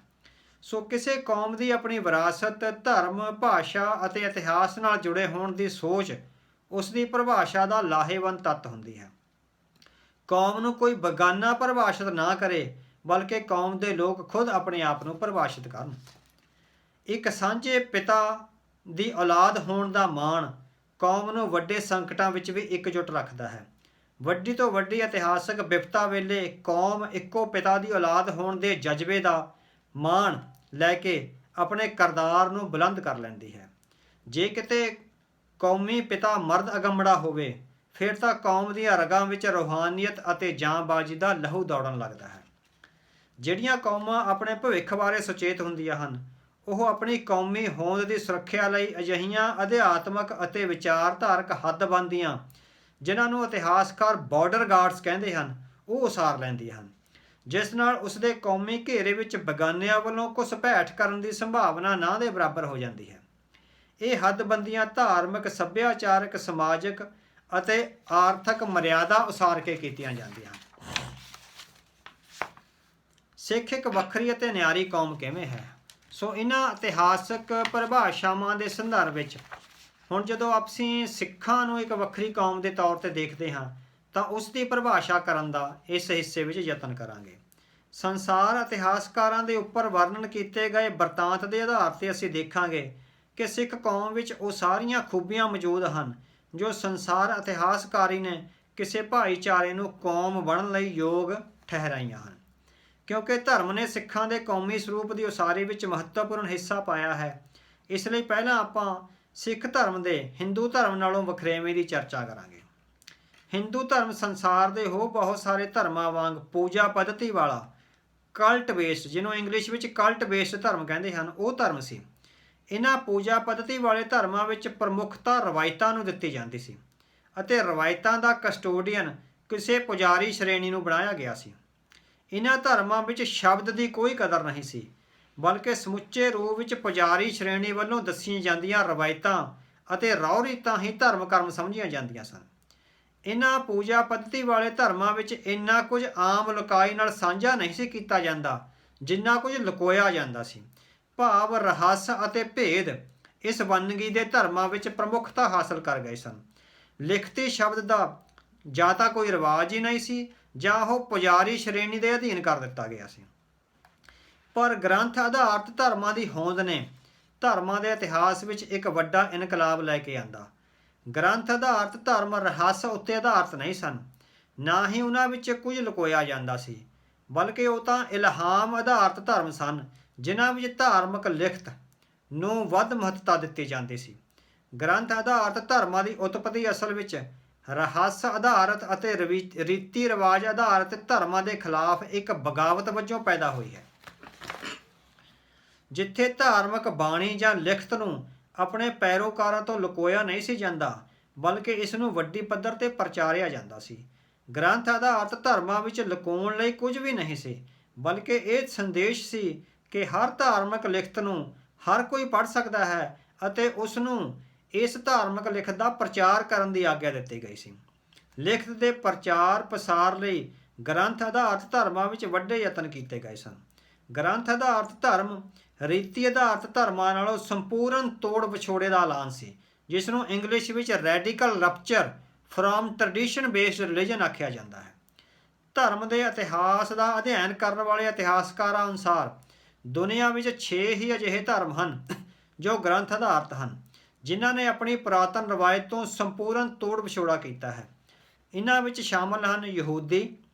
ਸੋ ਕਿਸੇ ਕੌਮ ਦੀ ਆਪਣੀ ਵਿਰਾਸਤ, ਧਰਮ, ਭਾਸ਼ਾ ਅਤੇ ਇਤਿਹਾਸ ਨਾਲ ਜੁੜੇ ਹੋਣ ਦੀ ਸੋਚ ਉਸ ਦੀ ਪਰਿਭਾਸ਼ਾ ਦਾ ਲਾਹੇਵੰਦ ਤੱਤ ਹੁੰਦੀ ਹੈ। ਕੌਮ ਨੂੰ ਕੋਈ ਬਗਾਨਾ ਪਰਿਭਾਸ਼ਿਤ ਨਾ ਕਰੇ, ਬਲਕਿ ਕੌਮ ਦੇ ਲੋਕ ਖੁਦ ਆਪਣੇ ਆਪ ਨੂੰ ਪਰਿਭਾਸ਼ਿਤ ਕਰਨ। ਇੱਕ ਸਾਂਝੇ ਪਿਤਾ ਦੀ ਔਲਾਦ ਹੋਣ ਦਾ ਮਾਣ ਕੌਮ ਨੂੰ ਵੱਡੇ ਸੰਕਟਾਂ ਵਿੱਚ ਵੀ ਇਕਜੁੱਟ ਰੱਖਦਾ ਹੈ। ਵੱਡੀ ਤੋਂ ਵੱਡੀ ਇਤਿਹਾਸਕ ਵਿਪਤਾ ਵੇਲੇ ਕੌਮ ਇੱਕੋ ਪਿਤਾ ਦੀ ਔਲਾਦ ਹੋਣ ਦੇ ਜਜ਼ਬੇ ਦਾ ਮਾਣ ਲੈ ਕੇ ਆਪਣੇ ਕਿਰਦਾਰ ਨੂੰ ਬੁਲੰਦ ਕਰ ਲੈਂਦੀ ਹੈ। ਜੇ ਕਿਤੇ ਕੌਮੀ ਪਿਤਾ ਮਰਦ ਅਗੰਮੜਾ ਹੋਵੇ, ਫਿਰ ਤਾਂ ਕੌਮ ਦੀਆਂ ਰਗਾਂ ਵਿੱਚ ਰੂਹਾਨੀਅਤ ਅਤੇ ਜਾਂਬਾਜ਼ੀ ਦਾ ਲਹੂ ਦੌੜਨ ਲੱਗਦਾ ਹੈ। ਜਿਹੜੀਆਂ ਕੌਮਾਂ ਆਪਣੇ ਭਵਿੱਖ ਬਾਰੇ ਸੁਚੇਤ ਹੁੰਦੀਆਂ ਹਨ, ਉਹ ਆਪਣੀ ਕੌਮੀ ਹੋਂਦ ਦੀ ਸੁਰੱਖਿਆ ਲਈ ਅਜਿਹੀਆਂ ਅਧਿਆਤਮਕ ਅਤੇ ਵਿਚਾਰਧਾਰਕ ਹੱਦਬੰਦੀਆਂ, ਜਿਨ੍ਹਾਂ ਨੂੰ ਇਤਿਹਾਸਕਾਰ ਬਾਰਡਰ ਗਾਰਡਸ ਕਹਿੰਦੇ ਹਨ, ਉਹ ਉਸਾਰ ਲੈਂਦੀਆਂ ਹਨ, ਜਿਸ ਨਾਲ ਉਸਦੇ ਕੌਮੀ ਘੇਰੇ ਵਿੱਚ ਬਗਾਨਿਆਂ ਵੱਲੋਂ ਘੁਸਪੈਠ ਕਰਨ ਦੀ ਸੰਭਾਵਨਾ ਨਾ ਦੇ ਬਰਾਬਰ ਹੋ ਜਾਂਦੀ ਹੈ। ਇਹ ਹੱਦਬੰਦੀਆਂ ਧਾਰਮਿਕ, ਸੱਭਿਆਚਾਰਕ, ਸਮਾਜਿਕ ਅਤੇ ਆਰਥਿਕ ਮਰਿਆਦਾ ਉਸਾਰ ਕੇ ਕੀਤੀਆਂ ਜਾਂਦੀਆਂ ਹਨ। ਸਿੱਖ ਇੱਕ ਵੱਖਰੀ ਅਤੇ ਨਿਆਰੀ ਕੌਮ ਕਿਵੇਂ ਹੈ? ਸੋ ਇਹਨਾਂ ਇਤਿਹਾਸਕ ਪਰਿਭਾਸ਼ਾਵਾਂ ਦੇ ਸੰਦਰਭ ਵਿੱਚ ਹੁਣ ਜਦੋਂ ਅਸੀਂ ਸਿੱਖਾਂ ਨੂੰ ਇੱਕ ਵੱਖਰੀ ਕੌਮ ਦੇ ਤੌਰ ਤੇ ਦੇਖਦੇ ਹਾਂ, ਤਾਂ ਉਸ ਦੀ ਪਰਿਭਾਸ਼ਾ ਕਰਨ ਦਾ ਇਸ ਹਿੱਸੇ ਵਿੱਚ ਯਤਨ ਕਰਾਂਗੇ। ਸੰਸਾਰ ਇਤਿਹਾਸਕਾਰਾਂ ਦੇ ਉੱਪਰ ਵਰਣਨ ਕੀਤੇ ਗਏ ਬਰਤਾਂਤ ਦੇ ਆਧਾਰ ਤੇ ਅਸੀਂ ਦੇਖਾਂਗੇ ਕਿ ਸਿੱਖ ਕੌਮ ਵਿੱਚ ਉਹ ਸਾਰੀਆਂ ਖੂਬੀਆਂ ਮੌਜੂਦ ਹਨ ਜੋ ਸੰਸਾਰ ਇਤਿਹਾਸਕਾਰੀ ਨੇ ਕਿਸੇ ਭਾਈਚਾਰੇ ਨੂੰ ਕੌਮ ਬਣਨ ਲਈ ਯੋਗ ਠਹਿਰਾਈਆਂ ਹਨ। ਕਿਉਂਕਿ ਧਰਮ ਨੇ ਸਿੱਖਾਂ ਦੇ ਕੌਮੀ ਸਰੂਪ ਦੀ ਉਸਾਰੀ ਵਿੱਚ ਮਹੱਤਵਪੂਰਨ ਹਿੱਸਾ ਪਾਇਆ ਹੈ, ਇਸ ਲਈ ਪਹਿਲਾਂ ਆਪਾਂ ਸਿੱਖ ਧਰਮ ਦੇ ਹਿੰਦੂ ਧਰਮ ਨਾਲੋਂ ਵਖਰੇਵੇਂ ਦੀ ਚਰਚਾ ਕਰਾਂਗੇ। ਹਿੰਦੂ ਧਰਮ ਸੰਸਾਰ ਦੇ ਬਹੁਤ ਸਾਰੇ ਧਰਮਾਂ ਵਾਂਗ ਪੂਜਾ ਪद्धਤੀ ਵਾਲਾ ਕਲਟ ਬੇਸਡ, ਜਿਹਨੂੰ ਇੰਗਲਿਸ਼ ਵਿੱਚ ਕਲਟ ਬੇਸਡ ਧਰਮ ਕਹਿੰਦੇ ਹਨ, ਉਹ ਧਰਮ ਸੀ। ਇਹਨਾਂ ਪੂਜਾ ਪद्धਤੀ ਵਾਲੇ ਧਰਮਾਂ ਵਿੱਚ ਪ੍ਰਮੁੱਖਤਾ ਰਵਾਇਤਾਂ ਨੂੰ ਦਿੱਤੀ ਜਾਂਦੀ ਸੀ ਅਤੇ ਰਵਾਇਤਾਂ ਦਾ ਕਸਟੋਡੀਅਨ ਕਿਸੇ ਪੁਜਾਰੀ ਸ਼੍ਰੇਣੀ ਨੂੰ ਬਣਾਇਆ ਗਿਆ ਸੀ। ਇਹਨਾਂ ਧਰਮਾਂ ਵਿੱਚ ਸ਼ਬਦ ਦੀ ਕੋਈ ਕਦਰ ਨਹੀਂ ਸੀ, ਬਲਕਿ ਸਮੁੱਚੇ ਰੂਪ ਵਿੱਚ ਪੁਜਾਰੀ ਸ਼੍ਰੇਣੀ ਵੱਲੋਂ ਦੱਸੀਆਂ ਜਾਂਦੀਆਂ ਰਵਾਇਤਾਂ ਅਤੇ ਰਹੁ ਰੀਤਾਂ ਹੀ ਧਰਮ ਕਰਮ ਸਮਝੀਆਂ ਜਾਂਦੀਆਂ ਸਨ। ਇਹਨਾਂ ਪੂਜਾ ਪद्धਤੀ ਵਾਲੇ ਧਰਮਾਂ ਵਿੱਚ ਇੰਨਾ ਕੁਝ ਆਮ ਲੋਕਾਈ ਨਾਲ ਸਾਂਝਾ ਨਹੀਂ ਸੀ ਕੀਤਾ ਜਾਂਦਾ ਜਿੰਨਾ ਕੁਝ ਲੁਕੋਇਆ ਜਾਂਦਾ ਸੀ। ਭਾਵ ਰਹੱਸ ਅਤੇ ਭੇਦ ਇਸ ਵੰਨਗੀ ਦੇ ਧਰਮਾਂ ਵਿੱਚ ਪ੍ਰਮੁੱਖਤਾ ਹਾਸਲ ਕਰ ਗਏ ਸਨ। ਲਿਖਤੀ ਸ਼ਬਦ ਦਾ ਜਾਂ ਤਾਂ ਕੋਈ ਰਿਵਾਜ ਹੀ ਨਹੀਂ ਸੀ ਜਾਂ ਉਹ ਪੁਜਾਰੀ ਸ਼੍ਰੇਣੀ ਦੇ ਅਧੀਨ ਕਰ ਦਿੱਤਾ ਗਿਆ ਸੀ। ਪਰ ਗ੍ਰੰਥ ਆਧਾਰਿਤ ਧਰਮਾਂ ਦੀ ਹੋਂਦ ਨੇ ਧਰਮਾਂ ਦੇ ਇਤਿਹਾਸ ਵਿੱਚ ਇੱਕ ਵੱਡਾ ਇਨਕਲਾਬ ਲੈ ਕੇ ਆਂਦਾ। ਗ੍ਰੰਥ ਆਧਾਰਿਤ ਧਰਮ ਰਹੱਸ ਉੱਤੇ ਆਧਾਰਿਤ ਨਹੀਂ ਸਨ, ਨਾ ਹੀ ਉਹਨਾਂ ਵਿੱਚ ਕੁਝ ਲੁਕੋਇਆ ਜਾਂਦਾ ਸੀ, ਬਲਕਿ ਉਹ ਤਾਂ ਇਲਹਾਮ ਆਧਾਰਿਤ ਧਰਮ ਸਨ, ਜਿਨ੍ਹਾਂ ਵਿੱਚ ਧਾਰਮਿਕ ਲਿਖਤ ਨੂੰ ਵੱਧ ਮਹੱਤਤਾ ਦਿੱਤੀ ਜਾਂਦੀ ਸੀ। ਗ੍ਰੰਥ ਆਧਾਰਿਤ ਧਰਮਾਂ ਦੀ ਉਤਪਤੀ ਅਸਲ ਵਿੱਚ ਰਹੱਸ ਆਧਾਰਿਤ ਅਤੇ ਰੀਤੀ ਰਿਵਾਜ ਆਧਾਰਿਤ ਧਰਮਾਂ ਦੇ ਖਿਲਾਫ ਇੱਕ ਬਗਾਵਤ ਵਜੋਂ ਪੈਦਾ ਹੋਈ ਹੈ, ਜਿੱਥੇ ਧਾਰਮਿਕ ਬਾਣੀ ਜਾਂ ਲਿਖਤ ਨੂੰ ਆਪਣੇ ਪੈਰੋਕਾਰਾਂ ਤੋਂ ਲੁਕੋਇਆ ਨਹੀਂ ਸੀ ਜਾਂਦਾ, ਬਲਕਿ ਇਸ ਨੂੰ ਵੱਡੀ ਪੱਧਰ ਤੇ ਪ੍ਰਚਾਰਿਆ ਜਾਂਦਾ ਸੀ। ਗ੍ਰੰਥ ਆਧਾਰਿਤ ਧਰਮਾਂ ਵਿੱਚ ਲੁਕਾਉਣ ਲਈ ਕੁਝ ਵੀ ਨਹੀਂ ਸੀ, ਬਲਕਿ ਇਹ ਸੰਦੇਸ਼ ਸੀ ਕਿ ਹਰ ਧਾਰਮਿਕ ਲਿਖਤ ਨੂੰ ਹਰ ਕੋਈ ਪੜ੍ਹ ਸਕਦਾ ਹੈ ਅਤੇ ਉਸ ਨੂੰ ਇਸ ਧਾਰਮਿਕ ਲਿਖਤ ਦਾ ਪ੍ਰਚਾਰ ਕਰਨ ਦੀ ਆਗਿਆ ਦਿੱਤੀ ਗਈ ਸੀ। ਲਿਖਤ ਦੇ ਪ੍ਰਚਾਰ ਪ੍ਰਸਾਰ ਲਈ ਗ੍ਰੰਥ ਆਧਾਰਿਤ ਧਰਮਾਂ ਵਿੱਚ ਵੱਡੇ ਯਤਨ ਕੀਤੇ ਗਏ ਸਨ। ਗ੍ਰੰਥ ਆਧਾਰਿਤ ਧਰਮ ਰੀਤੀ ਆਧਾਰਿਤ ਧਰਮਾਂ ਨਾਲੋਂ ਸੰਪੂਰਨ ਤੋੜ ਵਿਛੋੜੇ ਦਾ ਐਲਾਨ ਸੀ, ਜਿਸ ਨੂੰ ਇੰਗਲਿਸ਼ ਵਿੱਚ radical rupture from tradition based religion ਆਖਿਆ ਜਾਂਦਾ ਹੈ। ਧਰਮ ਦੇ ਇਤਿਹਾਸ ਦਾ ਅਧਿਐਨ ਕਰਨ ਵਾਲੇ ਇਤਿਹਾਸਕਾਰਾਂ ਅਨੁਸਾਰ ਦੁਨੀਆ ਵਿੱਚ 6 ਹੀ ਅਜਿਹੇ ਧਰਮ ਹਨ ਜੋ ਗ੍ਰੰਥ ਆਧਾਰਿਤ ਹਨ, ਜਿਨ੍ਹਾਂ ਨੇ ਆਪਣੀ ਪੁਰਾਤਨ ਰਵਾਇਤ ਤੋਂ ਸੰਪੂਰਨ ਤੋੜ ਵਿਛੋੜਾ ਕੀਤਾ ਹੈ। ਇਹਨਾਂ ਵਿੱਚ ਸ਼ਾਮਲ ਹਨ ਯਹੂਦੀ,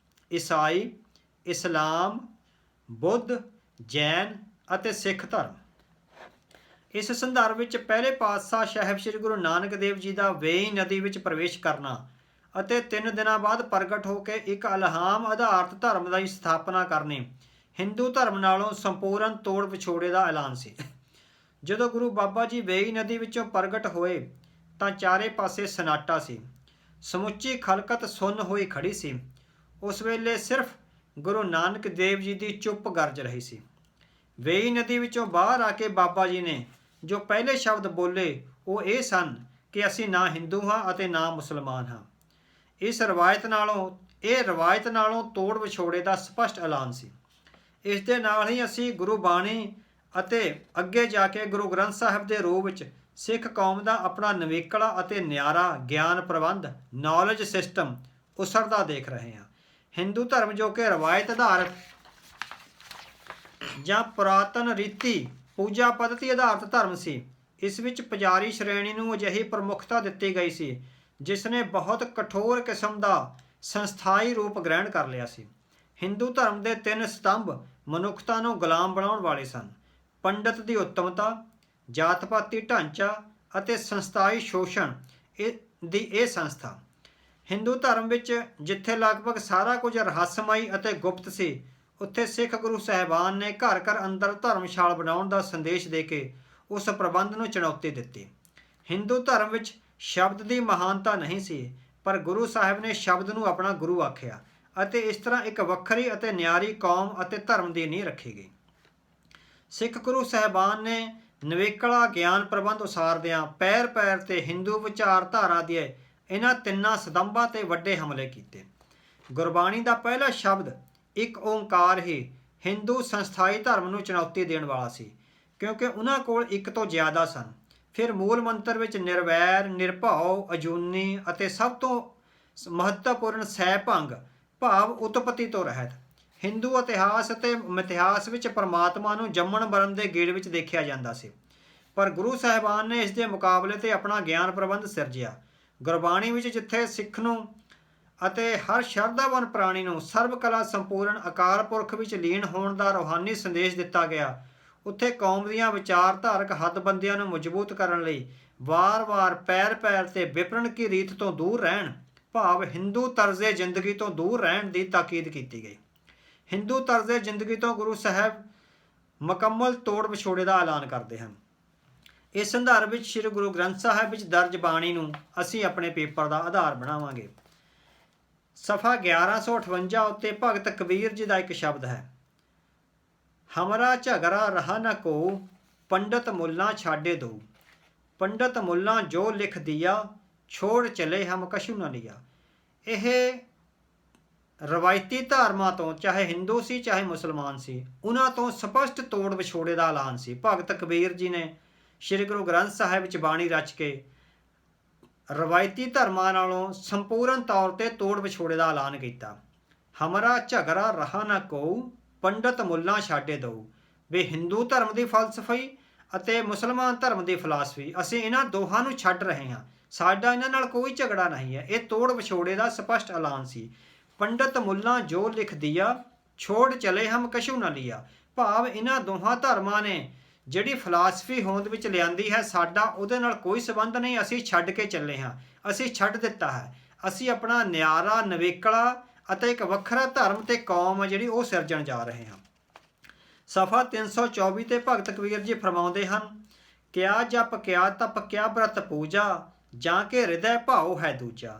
ਈਸਾਈ, ਇਸਲਾਮ, ਬੁੱਧ, ਜੈਨ ਅਤੇ ਸਿੱਖ ਧਰਮ। ਇਸ ਸੰਦਰਭ ਵਿੱਚ ਪਹਿਲੇ ਪਾਤਸ਼ਾਹ ਸਾਹਿਬ ਸ੍ਰੀ ਗੁਰੂ ਨਾਨਕ ਦੇਵ ਜੀ ਦਾ ਵੇਈ ਨਦੀ ਵਿੱਚ ਪ੍ਰਵੇਸ਼ ਕਰਨਾ ਅਤੇ 3 ਦਿਨਾਂ ਬਾਅਦ ਪ੍ਰਗਟ ਹੋ ਕੇ ਇੱਕ ਇਲਹਾਮ ਆਧਾਰਿਤ ਧਰਮ ਦੀ ਸਥਾਪਨਾ ਕਰਨੀ ਹਿੰਦੂ ਧਰਮ ਨਾਲੋਂ ਸੰਪੂਰਨ ਤੋੜ ਵਿਛੋੜੇ ਦਾ ਐਲਾਨ ਸੀ। ਜਦੋਂ ਗੁਰੂ ਬਾਬਾ ਜੀ ਵੇਈ ਨਦੀ ਵਿੱਚੋਂ ਪ੍ਰਗਟ ਹੋਏ ਤਾਂ ਚਾਰੇ ਪਾਸੇ ਸਨਾਟਾ ਸੀ, ਸਮੁੱਚੀ ਖਲਕਤ ਸੁੰਨ ਹੋਈ ਖੜੀ ਸੀ। ਉਸ ਵੇਲੇ ਸਿਰਫ ਗੁਰੂ ਨਾਨਕ ਦੇਵ ਜੀ ਦੀ ਚੁੱਪ ਗਰਜ ਰਹੀ ਸੀ। ਵੇਈ ਨਦੀ ਵਿੱਚੋਂ ਬਾਹਰ ਆ ਕੇ ਬਾਬਾ ਜੀ ਨੇ ਜੋ ਪਹਿਲੇ ਸ਼ਬਦ ਬੋਲੇ ਉਹ ਇਹ ਸਨ ਕਿ ਅਸੀਂ ਨਾ ਹਿੰਦੂ ਹਾਂ ਅਤੇ ਨਾ ਮੁਸਲਮਾਨ ਹਾਂ। ਇਹ ਰਵਾਇਤ ਨਾਲੋਂ ਤੋੜ ਵਿਛੋੜੇ ਦਾ ਸਪਸ਼ਟ ਐਲਾਨ ਸੀ। ਇਸ ਦੇ ਨਾਲ ਹੀ ਅਸੀਂ ਗੁਰੂ ਬਾਣੀ ਅਤੇ ਅੱਗੇ ਜਾ ਕੇ ਗੁਰੂ ਗ੍ਰੰਥ ਸਾਹਿਬ ਦੇ ਰੂਪ ਵਿੱਚ ਸਿੱਖ ਕੌਮ ਦਾ ਆਪਣਾ ਨਵੇਕਲਾ ਅਤੇ ਨਿਆਰਾ ਗਿਆਨ ਪ੍ਰਬੰਧ ਨੌਲੇਜ ਸਿਸਟਮ ਉਸਰਦਾ ਦੇਖ ਰਹੇ ਹਾਂ। ਹਿੰਦੂ ਧਰਮ ਜੋ ਕਿ ਰਵਾਇਤ ਆਧਾਰਿਤ ਜਾਂ ਪੁਰਾਤਨ ਰੀਤੀ ਪੂਜਾ ਪੱਧਤੀ ਆਧਾਰਿਤ ਧਰਮ ਸੀ, ਇਸ ਵਿੱਚ ਪੁਜਾਰੀ ਸ਼੍ਰੇਣੀ ਨੂੰ ਅਜਿਹੀ ਪ੍ਰਮੁੱਖਤਾ ਦਿੱਤੀ ਗਈ ਸੀ ਜਿਸ ਨੇ ਬਹੁਤ ਕਠੋਰ ਕਿਸਮ ਦਾ ਸੰਸਥਾਈ ਰੂਪ ਗ੍ਰਹਿਣ ਕਰ ਲਿਆ ਸੀ। ਹਿੰਦੂ ਧਰਮ ਦੇ 3 ਸਤੰਭ ਮਨੁੱਖਤਾ ਨੂੰ ਗੁਲਾਮ ਬਣਾਉਣ ਵਾਲੇ ਸਨ: ਪੰਡਤ ਦੀ ਉੱਤਮਤਾ, ਜਾਤ-ਪਾਤੀ ਢਾਂਚਾ ਅਤੇ ਸੰਸਥਾਈ ਸ਼ੋਸ਼ਣ ਦੀ ਇਹ ਸੰਸਥਾ। ਹਿੰਦੂ ਧਰਮ ਵਿੱਚ ਜਿੱਥੇ ਲਗਭਗ ਸਾਰਾ ਕੁਝ ਰਹੱਸਮਈ ਅਤੇ ਗੁਪਤ ਸੀ, ਉੱਥੇ ਸਿੱਖ ਗੁਰੂ ਸਾਹਿਬਾਨ ਨੇ ਘਰ ਘਰ ਅੰਦਰ ਧਰਮਸ਼ਾਲ ਬਣਾਉਣ ਦਾ ਸੰਦੇਸ਼ ਦੇ ਕੇ ਉਸ ਪ੍ਰਬੰਧ ਨੂੰ ਚੁਣੌਤੀ ਦਿੱਤੀ। ਹਿੰਦੂ ਧਰਮ ਵਿੱਚ ਸ਼ਬਦ ਦੀ ਮਹਾਨਤਾ ਨਹੀਂ ਸੀ, ਪਰ ਗੁਰੂ ਸਾਹਿਬ ਨੇ ਸ਼ਬਦ ਨੂੰ ਆਪਣਾ ਗੁਰੂ ਆਖਿਆ ਅਤੇ ਇਸ ਤਰ੍ਹਾਂ ਇੱਕ ਵੱਖਰੀ ਅਤੇ ਨਿਆਰੀ ਕੌਮ ਅਤੇ ਧਰਮ ਦੀ ਨੀਂਹ ਰੱਖੀ ਗਈ। ਸਿੱਖ ਗੁਰੂ ਸਾਹਿਬਾਨ ਨੇ ਨਵੇਕਲਾ ਗਿਆਨ ਪ੍ਰਬੰਧ ਉਸਾਰਦਿਆਂ ਪੈਰ ਪੈਰ ਤੇ ਹਿੰਦੂ ਵਿਚਾਰਧਾਰਾ ਦੇ ਇਹਨਾਂ 3 ਸਤੰਭਾਂ ਤੇ ਵੱਡੇ ਹਮਲੇ ਕੀਤੇ। ਗੁਰਬਾਣੀ ਦਾ ਪਹਿਲਾ ਸ਼ਬਦ ਇੱਕ ਓਂਕਾਰ ਹੀ ਹਿੰਦੂ ਸੰਸਥਾਈ ਧਰਮ ਨੂੰ ਚੁਣੌਤੀ ਦੇਣ ਵਾਲਾ ਸੀ, ਕਿਉਂਕਿ ਉਹਨਾਂ ਕੋਲ ਇੱਕ ਤੋਂ ਜ਼ਿਆਦਾ ਸਨ। ਫਿਰ ਮੂਲ ਮੰਤਰ ਵਿੱਚ ਨਿਰਵੈਰ, ਨਿਰਭਉ, ਅਜੂਨੀ ਅਤੇ ਸਭ ਤੋਂ ਮਹੱਤਵਪੂਰਨ ਸਹਿਭੰਗ ਭਾਵ ਉਤਪਤੀ ਤੋਂ ਰਹਿਤ। ਹਿੰਦੂ ਇਤਿਹਾਸ ਅਤੇ ਮਿਥਿਹਾਸ ਵਿੱਚ ਪਰਮਾਤਮਾ ਨੂੰ ਜੰਮਣ ਮਰਨ ਦੇ ਗੇੜ ਵਿੱਚ ਦੇਖਿਆ ਜਾਂਦਾ ਸੀ, ਪਰ ਗੁਰੂ ਸਾਹਿਬਾਨ ਨੇ ਇਸ ਦੇ ਮੁਕਾਬਲੇ ਤੇ ਆਪਣਾ ਗਿਆਨ ਪ੍ਰਬੰਧ ਸਿਰਜਿਆ। ਗੁਰਬਾਣੀ ਵਿੱਚ ਜਿੱਥੇ ਸਿੱਖ ਨੂੰ ਅਤੇ ਹਰ ਸ਼ਰਧਾਵਾਨ ਪ੍ਰਾਣੀ ਨੂੰ ਸਰਬ ਕਲਾ ਸੰਪੂਰਨ ਅਕਾਲ ਪੁਰਖ ਵਿੱਚ ਲੀਨ ਹੋਣ ਦਾ ਰੂਹਾਨੀ ਸੰਦੇਸ਼ ਦਿੱਤਾ ਗਿਆ, ਉੱਥੇ ਕੌਮ ਦੀਆਂ ਵਿਚਾਰਧਾਰਕ ਹੱਦਬੰਦੀਆਂ ਨੂੰ ਮਜ਼ਬੂਤ ਕਰਨ ਲਈ ਵਾਰ-ਵਾਰ ਪੈਰ ਪੈਰ ਤੇ ਵਿਪਰਨ ਕੀ ਰੀਤ ਤੋਂ ਦੂਰ ਰਹਿਣ ਭਾਵ ਹਿੰਦੂ ਤਰਜ਼ੇ ਜ਼ਿੰਦਗੀ ਤੋਂ ਦੂਰ ਰਹਿਣ ਦੀ ਤਾਕੀਦ ਕੀਤੀ ਗਈ। ਹਿੰਦੂ ਤਰਜ਼ੇ ਜ਼ਿੰਦਗੀ ਤੋਂ ਗੁਰੂ ਸਾਹਿਬ ਮੁਕੰਮਲ ਤੋੜ ਵਿਛੋੜੇ ਦਾ ਐਲਾਨ ਕਰਦੇ ਹਨ। ਇਸ ਸੰਦਰਭ ਵਿੱਚ ਸ੍ਰੀ ਗੁਰੂ ਗ੍ਰੰਥ ਸਾਹਿਬ ਵਿੱਚ ਦਰਜ ਬਾਣੀ ਨੂੰ ਅਸੀਂ ਆਪਣੇ ਪੇਪਰ ਦਾ ਆਧਾਰ ਬਣਾਵਾਂਗੇ। ਸਫਾ 1158 ਉੱਤੇ ਭਗਤ ਕਬੀਰ ਜੀ ਦਾ ਇੱਕ ਸ਼ਬਦ ਹੈ: ਹਮਰਾ ਝਗੜਾ ਰਹਾ ਨਾ ਕੋ, ਪੰਡਤ ਮੁੱਲਾ ਛਾਡੇ ਦੋ। ਪੰਡਤ ਮੁੱਲਾ ਜੋ ਲਿਖ ਦਿਆ, ਛੋੜ ਚਲੇ ਹਮ ਕਛੂ ਨਾ ਲਿਆ। ਇਹ ਰਵਾਇਤੀ ਧਾਰਮਾਂ ਤੋਂ, ਚਾਹੇ ਹਿੰਦੂ ਸੀ ਚਾਹੇ ਮੁਸਲਮਾਨ ਸੀ, ਉਹਨਾਂ ਤੋਂ ਸਪਸ਼ਟ ਤੋੜ ਵਿਛੋੜੇ ਦਾ ਐਲਾਨ ਸੀ। ਭਗਤ ਕਬੀਰ ਜੀ ਨੇ ਸ੍ਰੀ ਗੁਰੂ ਗ੍ਰੰਥ ਸਾਹਿਬ ਵਿੱਚ ਬਾਣੀ ਰਚ ਕੇ ਰਵਾਇਤੀ ਧਰਮਾਂ ਨਾਲੋਂ ਸੰਪੂਰਨ ਤੌਰ ਤੇ ਤੋੜ ਵਿਛੋੜੇ ਦਾ ਐਲਾਨ ਕੀਤਾ। ਹਮਰਾ ਝਗੜਾ ਰਹਾ ਨਾ ਕੋ, ਪੰਡਤ ਮੁੱਲਾ ਛਾਡੇ ਦੋ। ਵੀ ਹਿੰਦੂ ਧਰਮ ਦੀ ਫਲਸਫੀ ਅਤੇ ਮੁਸਲਮਾਨ ਧਰਮ ਦੀ ਫਲਸਫੀ, ਅਸੀਂ ਇਹਨਾਂ ਦੋਹਾਂ ਨੂੰ ਛੱਡ ਰਹੇ ਹਾਂ, ਸਾਡਾ ਇਹਨਾਂ ਨਾਲ ਕੋਈ ਝਗੜਾ ਨਹੀਂ ਹੈ। ਇਹ ਤੋੜ ਵਿਛੋੜੇ ਦਾ ਸਪਸ਼ਟ ਐਲਾਨ ਸੀ। ਪੰਡਤ ਮੁੱਲਾ ਜੋ ਲਿਖ ਦਿਆ, ਛੋੜ ਚਲੇ ਹਮ ਕਛੂ ਨਾ ਲਿਆ। ਭਾਵ ਇਹਨਾਂ ਦੋਹਾਂ ਧਰਮਾਂ ਨੇ ਜਿਹੜੀ ਫਲਸਫੀ ਹੋਂਦ ਵਿੱਚ ਲਿਆਂਦੀ ਹੈ, ਸਾਡਾ ਉਹਦੇ ਨਾਲ ਕੋਈ ਸੰਬੰਧ ਨਹੀਂ, ਅਸੀਂ ਛੱਡ ਕੇ ਚੱਲੇ ਹਾਂ, ਅਸੀਂ ਛੱਡ ਦਿੱਤਾ ਹੈ। ਅਸੀਂ ਆਪਣਾ ਨਿਆਰਾ, ਨਵੇਕਲਾ ਅਤੇ ਇੱਕ ਵੱਖਰਾ ਧਰਮ ਤੇ ਕੌਮ ਜਿਹੜੀ ਉਹ ਸਿਰਜਣ ਜਾ ਰਹੇ ਹਾਂ। ਸਫਾ 324 ਤੇ ਭਗਤ ਕਬੀਰ ਜੀ ਫਰਮਾਉਂਦੇ ਹਨ, ਕਿਆ ਜਪ ਕਿਆ ਤਪ ਕਿਆ ਬ੍ਰਤ ਪੂਜਾ, ਜਾਂ ਕੇ ਹਿਰਦੈ ਭਾਉ ਹੈ ਦੂਜਾ।